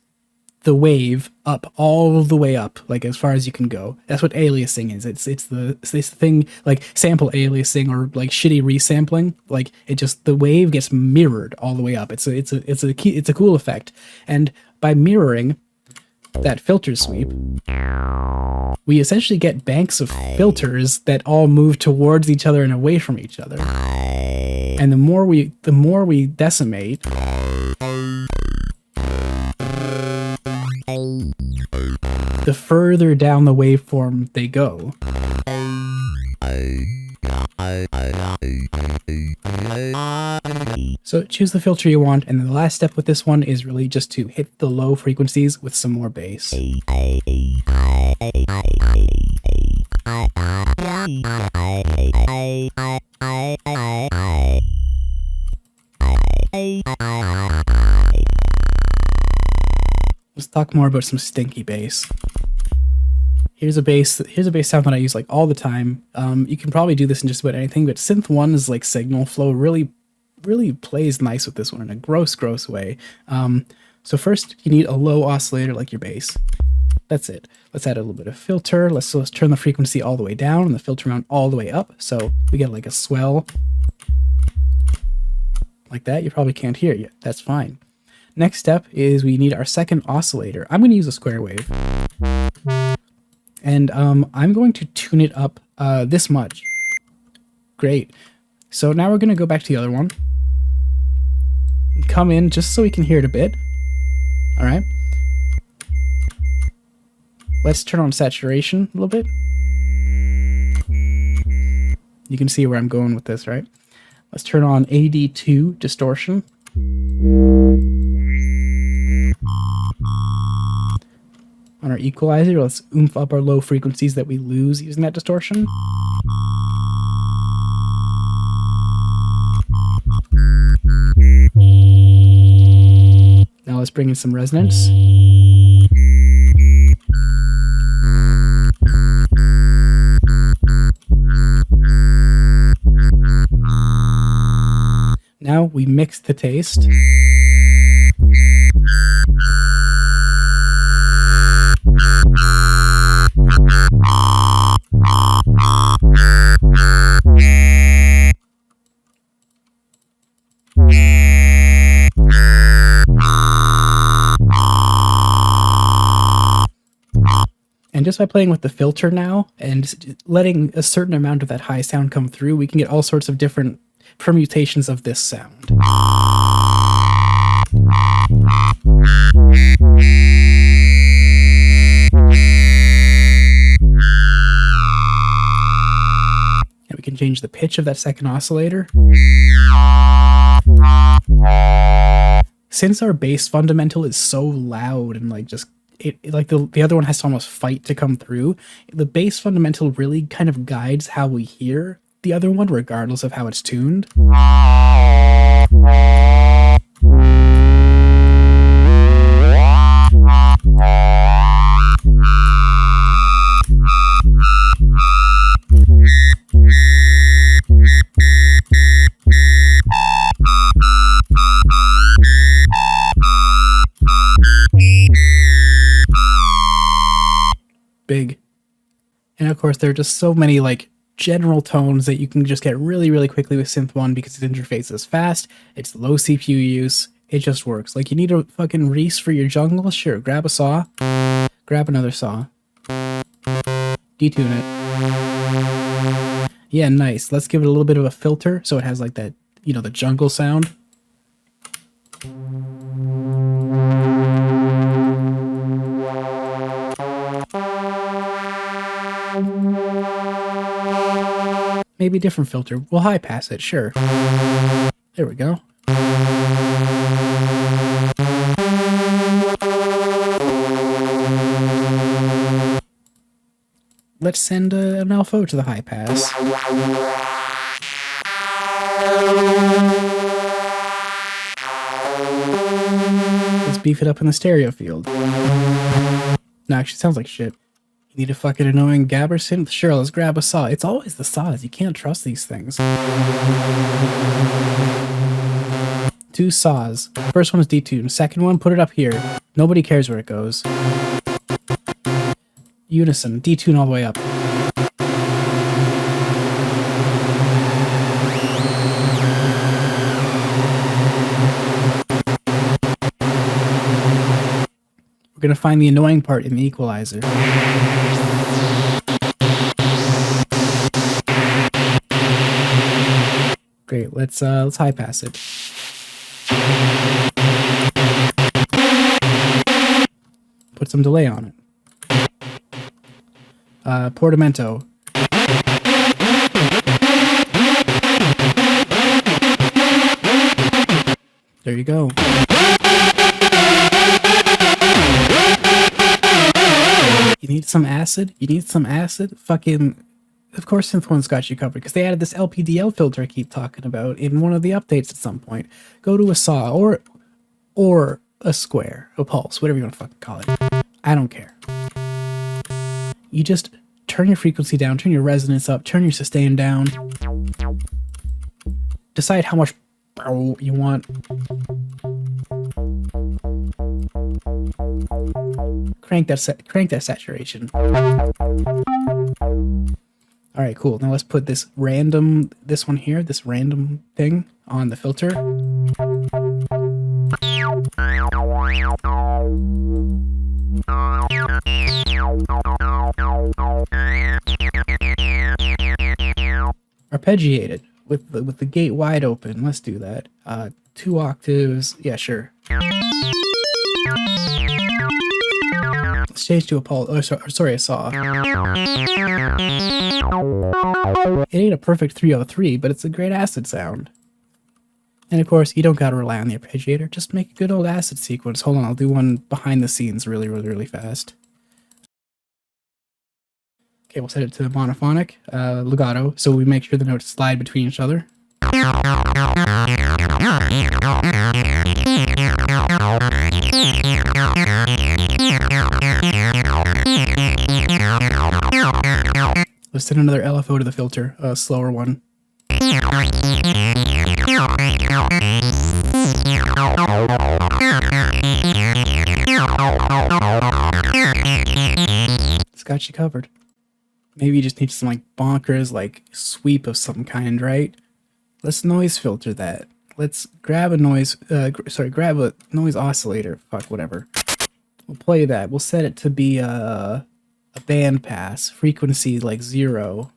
the wave up all the way up, like as far as you can go. That's what aliasing is. It's the thing like sample aliasing or like shitty resampling. Like it just, the wave gets mirrored all the way up. It's a cool effect. And by mirroring that filter sweep, we essentially get banks of filters that all move towards each other and away from each other. And the more we decimate, the further down the waveform they go. So choose the filter you want, and then the last step with this one is really just to hit the low frequencies with some more bass. Let's talk more about some stinky bass. Here's a bass sound that I use like all the time. You can probably do this in just about anything, but Synth1 is like signal flow, really plays nice with this one in a gross way. So first you need a low oscillator like your bass. That's it. Let's add a little bit of filter. Let's turn the frequency all the way down and the filter amount all the way up. So we get like a swell like that. You probably can't hear it. That's fine. Next step is we need our second oscillator. I'm going to use a square wave. And I'm going to tune it up this much. Great. So now we're going to go back to the other one. Come in just so we can hear it a bit. All right. Let's turn on saturation a little bit. You can see where I'm going with this, right? Let's turn on AD2 distortion. On our equalizer, let's oomph up our low frequencies that we lose using that distortion. Now let's bring in some resonance. Now we mix the taste. And just by playing with the filter now and letting a certain amount of that high sound come through, we can get all sorts of different permutations of this sound. And we can change the pitch of that second oscillator. Since our bass fundamental is so loud and like just like the other one has to almost fight to come through, the bass fundamental really kind of guides how we hear the other one regardless of how it's tuned. Big. And of course there are just so many like general tones that you can just get really quickly with Synth1 because its interface is fast, it's low CPU use, it just works. Like you need a fucking reece for your jungle? Sure, grab a saw, grab another saw, detune it. Yeah, nice. Let's give it a little bit of a filter so it has like that, you know, the jungle sound. Maybe a different filter. We'll high pass it, sure. There we go. Let's send an LFO to the high pass. Let's beef it up in the stereo field. No, actually, it sounds like shit. You need a fucking annoying gabber synth? Sure, let's grab a saw. It's always the saws. You can't trust these things. 2 saws. First one is detuned. Second one, put it up here. Nobody cares where it goes. Unison. Detune all the way up. We're gonna find the annoying part in the equalizer. Great, let's high pass it. Put some delay on it. Portamento. There you go. You need some acid? You need some acid? Fucking... Of course Synth1's got you covered, because they added this LPDL filter I keep talking about in one of the updates at some point. Go to a saw, or a square, a pulse, whatever you want to fucking call it. I don't care. You just turn your frequency down, turn your resonance up, turn your sustain down. Decide how much you want. Crank that saturation. All right, cool. Now let's put this random thing on the filter. Arpeggiate it with the gate wide open. Let's do that. 2 octaves. Yeah, sure. Let's change to a pulse. Oh, sorry, a saw. It ain't a perfect 303, but it's a great acid sound. And of course, you don't gotta rely on the arpeggiator. Just make a good old acid sequence. Hold on, I'll do one behind the scenes really fast. Okay, we'll set it to monophonic, legato, so we make sure the notes slide between each other. Let's send another LFO to the filter, a slower one. It's got you covered. Maybe you just need some like bonkers like sweep of some kind, right? Let's noise filter that. Let's grab a noise, grab a noise oscillator. Fuck, whatever. We'll play that. We'll set it to be a band pass, frequency like 0.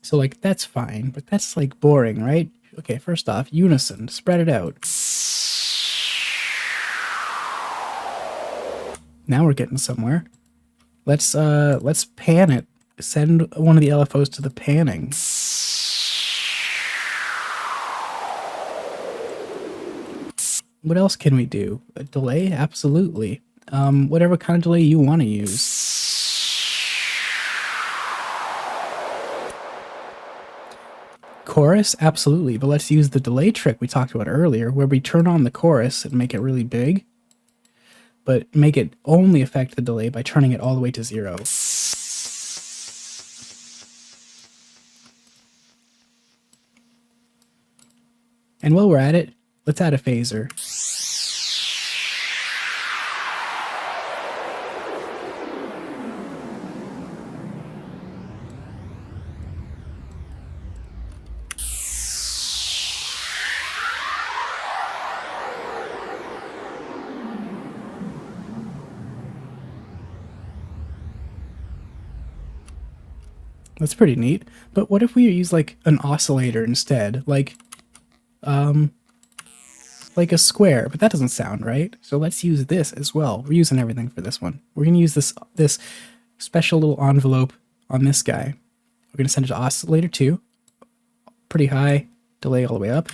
So like that's fine, but that's like boring, right? Okay, first off, unison, spread it out. Now we're getting somewhere. Let's pan it. Send one of the LFOs to the panning. What else can we do? A delay? Absolutely. Whatever kind of delay you want to use. Chorus? Absolutely, but let's use the delay trick we talked about earlier, where we turn on the chorus and make it really big, but make it only affect the delay by turning it all the way to 0. And while we're at it, let's add a phaser. That's pretty neat. But what if we use like an oscillator instead? Like, like a square, but that doesn't sound right. So let's use this as well. We're using everything for this one. We're going to use this special little envelope on this guy. We're going to send it to oscillator 2. Pretty high, delay all the way up.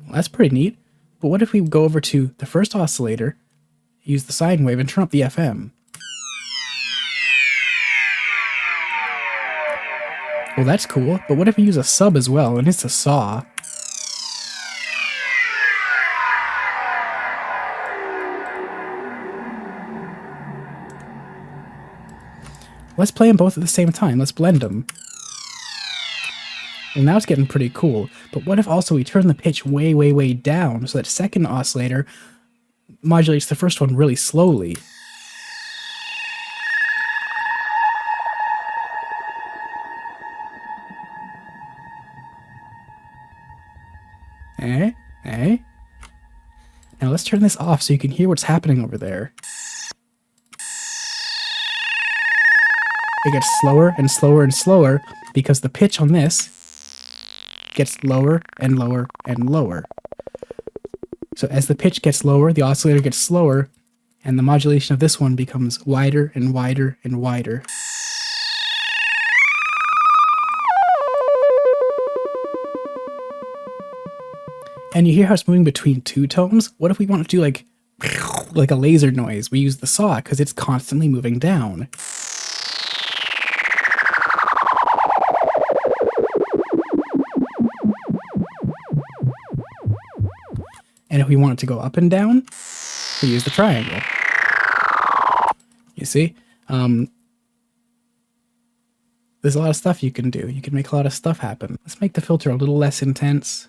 Well, that's pretty neat. But what if we go over to the first oscillator, use the sine wave, and turn up the FM? Well, that's cool, but what if we use a sub as well, and it's a saw? Let's play them both at the same time. Let's blend them. Well, now it's getting pretty cool, but what if also we turn the pitch way, way, way down so that second oscillator modulates the first one really slowly? Eh? Now let's turn this off so you can hear what's happening over there. It gets slower and slower and slower because the pitch on this gets lower and lower and lower. So as the pitch gets lower, the oscillator gets slower, and the modulation of this one becomes wider and wider and wider. And you hear how it's moving between two tones? What if we want to do like a laser noise? We use the saw because it's constantly moving down. And if we want it to go up and down, we use the triangle. You see? There's a lot of stuff you can do. You can make a lot of stuff happen. Let's make the filter a little less intense.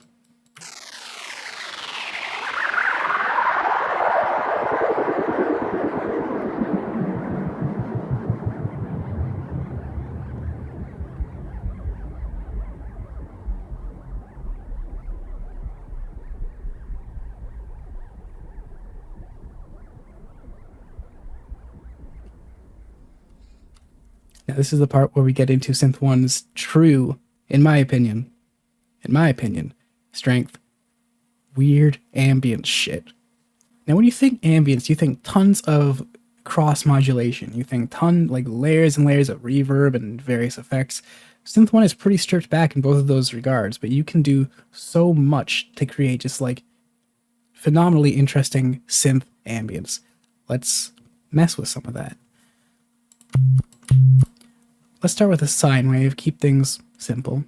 Now, this is the part where we get into Synth1's true, in my opinion, strength, weird ambient shit. Now, when you think ambience, you think tons of cross modulation. You think like layers and layers of reverb and various effects. Synth1 is pretty stripped back in both of those regards, but you can do so much to create just like phenomenally interesting synth ambience. Let's mess with some of that. Let's start with a sine wave, keep things simple.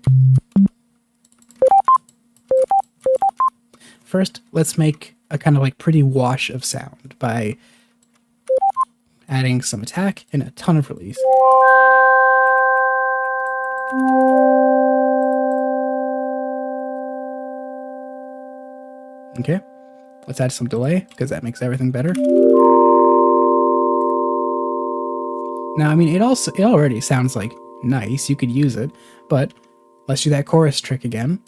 First, let's make a kind of like pretty wash of sound by adding some attack and a ton of release. Okay, let's add some delay because that makes everything better. Now, I mean, it already sounds like nice. You could use it, but let's do that chorus trick again.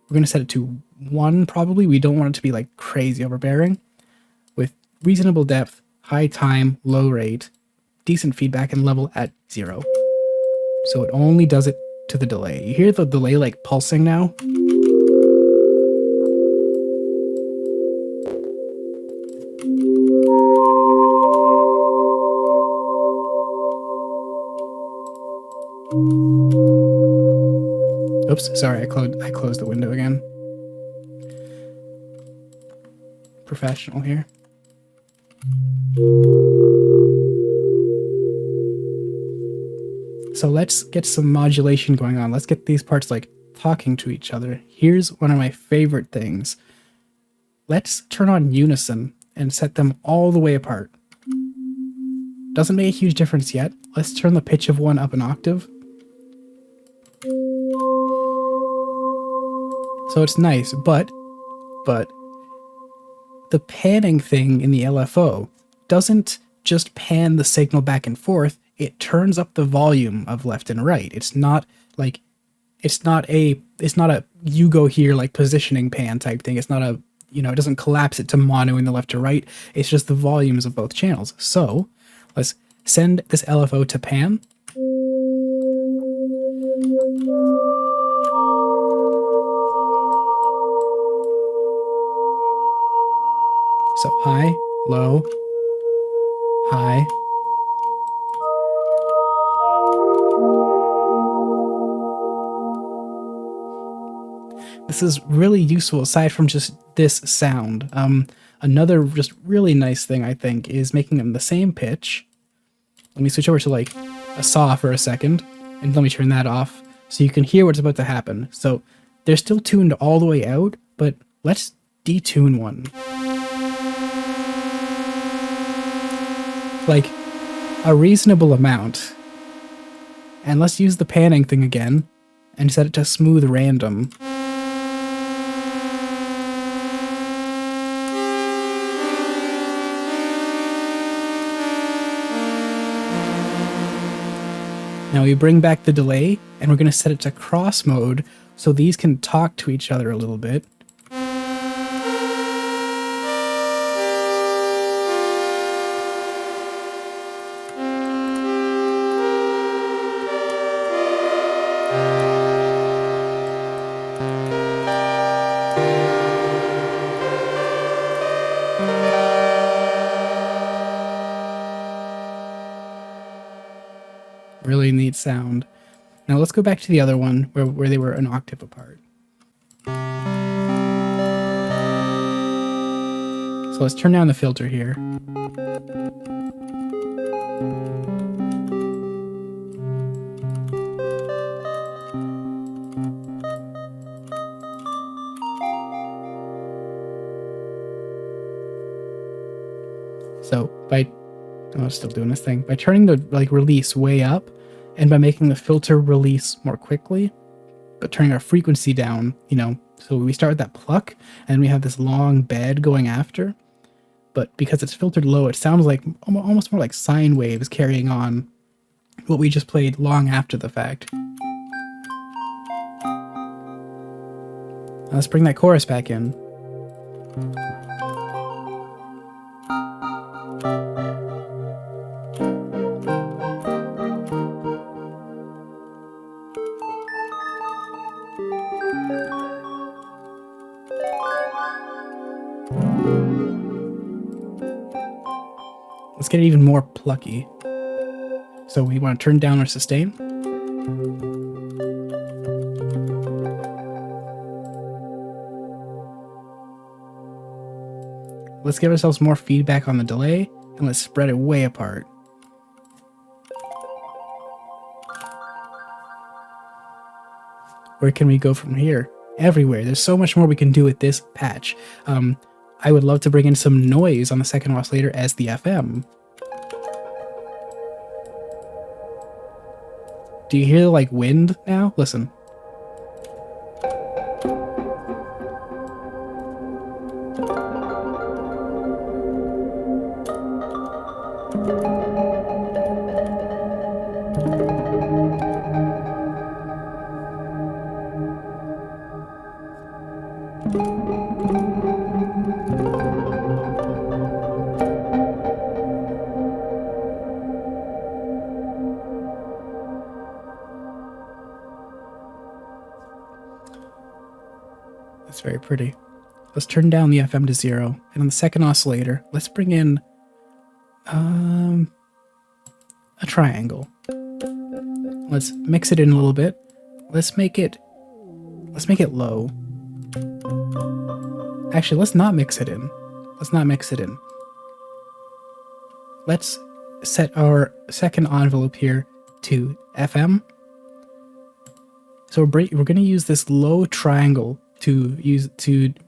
We're going to set it to 1 probably. We don't want it to be like crazy overbearing. With reasonable depth, high time, low rate, decent feedback, and level at 0. So it only does it to the delay. You hear the delay like pulsing now? Oops, sorry, I closed the window again. Professional here. So let's get some modulation going on. Let's get these parts like talking to each other. Here's one of my favorite things. Let's turn on unison and set them all the way apart. Doesn't make a huge difference yet. Let's turn the pitch of one up an octave. So it's nice, but the panning thing in the LFO doesn't just pan the signal back and forth, it turns up the volume of left and right. It's not a you go here like positioning pan type thing. It's not a you know, it doesn't collapse it to mono in the left or right. It's just the volumes of both channels. So let's send this LFO to pan. So high, low, high. This is really useful aside from just this sound. Another just really nice thing I think is making them the same pitch. Let me switch over to like a saw for a second and let me turn that off so you can hear what's about to happen. So they're still tuned all the way out, but let's detune one. Like a reasonable amount. And let's use the panning thing again and set it to smooth random. Now we bring back the delay and we're going to set it to cross mode so these can talk to each other a little bit. Really neat sound. Now let's go back to the other one where they were an octave apart. So let's turn down the filter here. So I'm still doing this thing. By turning the release way up and by making the filter release more quickly, but turning our frequency down, you know, so we start with that pluck and we have this long bed going after, but because it's filtered low, it sounds like almost more like sine waves carrying on what we just played long after the fact. Now let's bring that chorus back in. Let's get it even more plucky. So we want to turn down our sustain. Let's give ourselves more feedback on the delay, and let's spread it way apart. Where can we go from here? Everywhere. There's so much more we can do with this patch. I would love to bring in some noise on the second oscillator as the FM. Do you hear like wind now? Listen. That's very pretty. Let's turn down the FM to 0. And on the second oscillator, let's bring in a triangle. Let's mix it in a little bit. Let's make it low. Actually, let's not mix it in. Let's set our second envelope here to FM. So we're going to use this low triangle to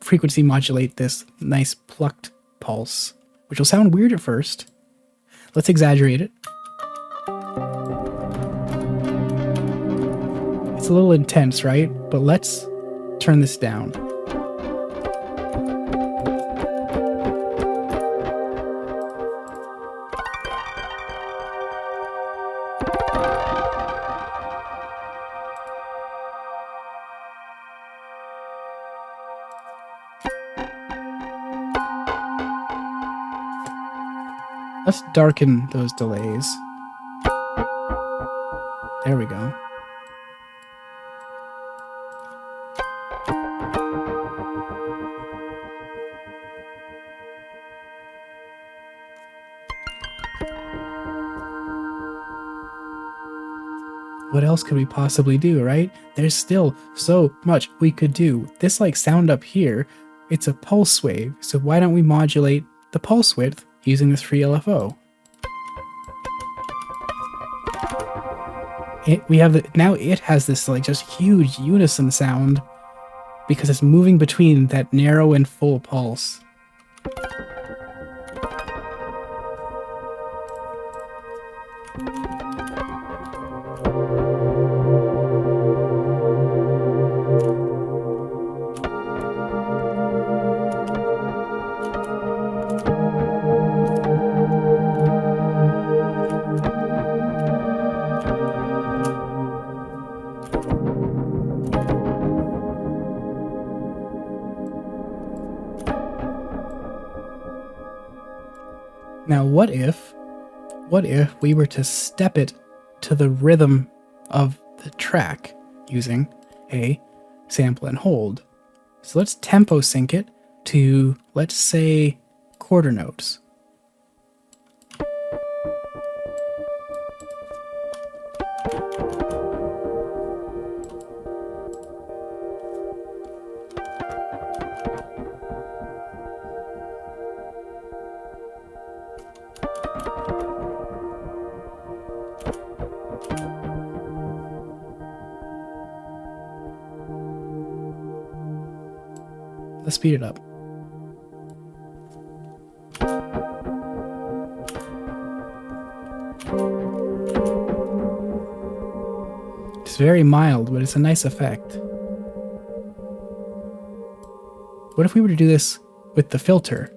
frequency modulate this nice plucked pulse, which will sound weird at first. Let's exaggerate it. It's a little intense, right? But let's turn this down. Let's darken those delays. There we go. What else could we possibly do, right? There's still so much we could do. This like sound up here, it's a pulse wave, so why don't we modulate the pulse width using this free LFO? Now it has this like just huge unison sound because it's moving between that narrow and full pulse. Now, what if we were to step it to the rhythm of the track using a sample and hold? So let's tempo sync it to, let's say, quarter notes. Let's speed it up. It's very mild, but it's a nice effect. What if we were to do this with the filter?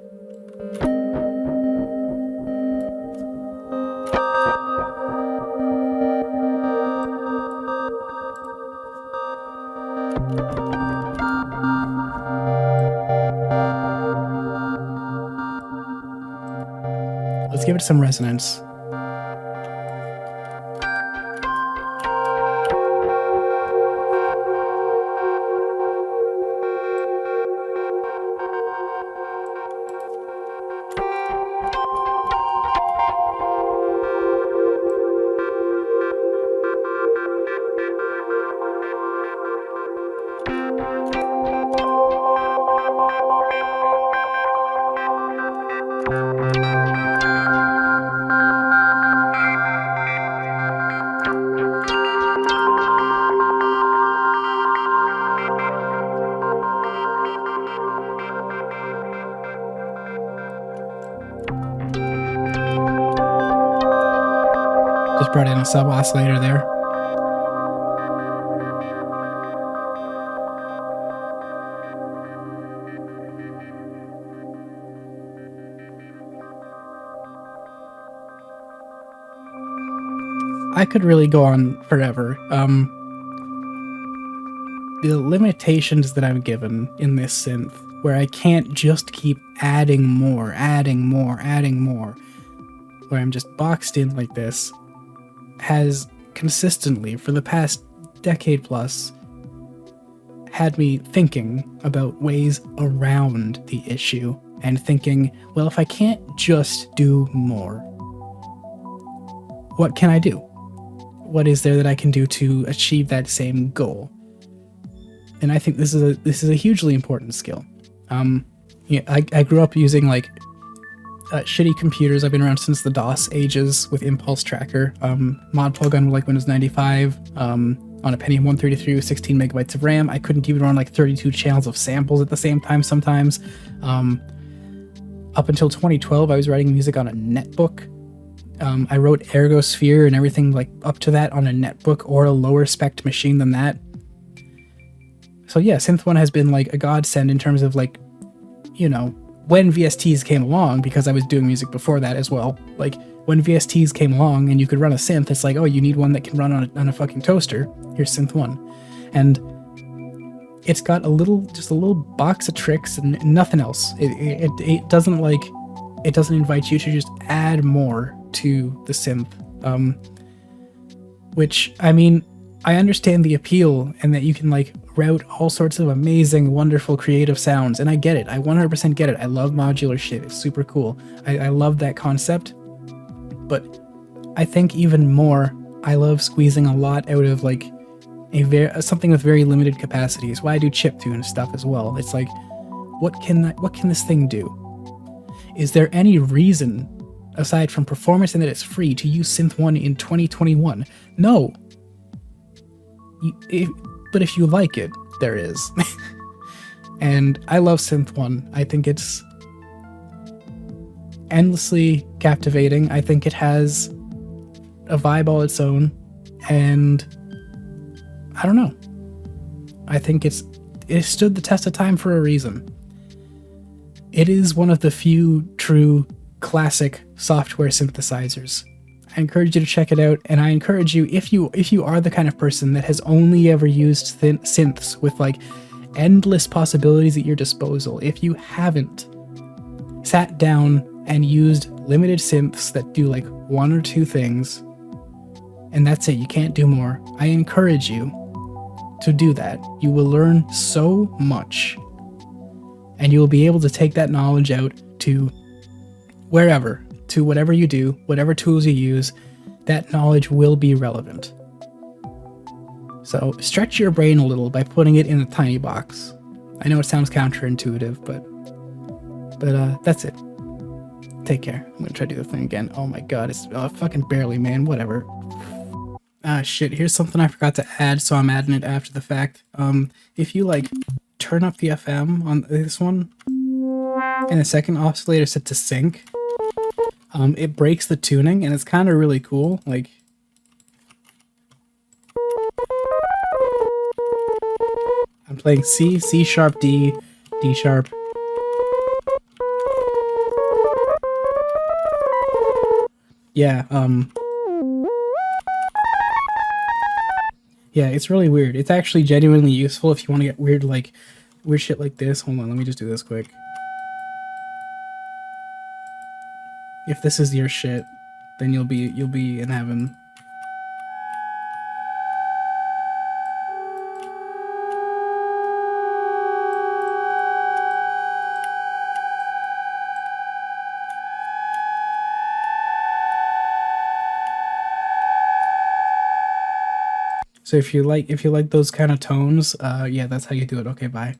Let's give it some resonance. Just brought in a sub oscillator there. I could really go on forever. The limitations that I'm given in this synth, where I can't just keep adding more, where I'm just boxed in like this, has consistently, for the past decade plus, had me thinking about ways around the issue and thinking, well, if I can't just do more, what can I do? What is there that I can do to achieve that same goal? And I think this is a hugely important skill. I grew up using like shitty computers. I've been around since the DOS ages with Impulse Tracker. Mod plug on like Windows 95 on a Pentium 133 with 16 megabytes of RAM. I couldn't even run like 32 channels of samples at the same time sometimes. Up until 2012, I was writing music on a netbook. I wrote Ergosphere and everything like up to that on a netbook or a lower spec machine than that. So yeah, Synth1 has been like a godsend in terms of like, you know, when VSTs came along, because I was doing music before that as well. Like when VSTs came along and you could run a synth, it's like, oh, you need one that can run on a fucking toaster. Here's Synth1. And it's got just a little box of tricks and nothing else. It doesn't like it doesn't invite you to just add more to the synth. Which, I mean, I understand the appeal and that you can like route all sorts of amazing, wonderful, creative sounds, and I get it. I 100% get it. I love modular shit. It's super cool. I love that concept. But I think even more, I love squeezing a lot out of like something with very limited capacity. It's why I do chiptune stuff as well. It's like, what can this thing do? Is there any reason, aside from performance and that it's free, to use Synth1 in 2021? No. But if you like it, there is. And I love Synth1. I think it's endlessly captivating. I think it has a vibe all its own, and I don't know. I think it stood the test of time for a reason. It is one of the few true classic software synthesizers. I encourage you to check it out, and I encourage you, if you are the kind of person that has only ever used synths with like endless possibilities at your disposal, if you haven't sat down and used limited synths that do like one or two things, and that's it, you can't do more, I encourage you to do that. You will learn so much, and you will be able to take that knowledge out to wherever, to whatever you do, whatever tools you use. That knowledge will be relevant. So stretch your brain a little by putting it in a tiny box. I know it sounds counterintuitive, but that's it. Take care. I'm gonna try to do the thing again. Oh my god, it's fucking barely, man. Whatever. Ah, shit. Here's something I forgot to add, so I'm adding it after the fact. If you like turn up the FM on this one, and the second oscillator set to sync, it breaks the tuning, and it's kind of really cool. Like, I'm playing C, C sharp, D, D sharp. Yeah, yeah, it's really weird. It's actually genuinely useful if you want to get weird shit like this. Hold on, let me just do this quick. If this is your shit, then you'll be in heaven. So if you like those kind of tones, yeah, that's how you do it. Okay, bye.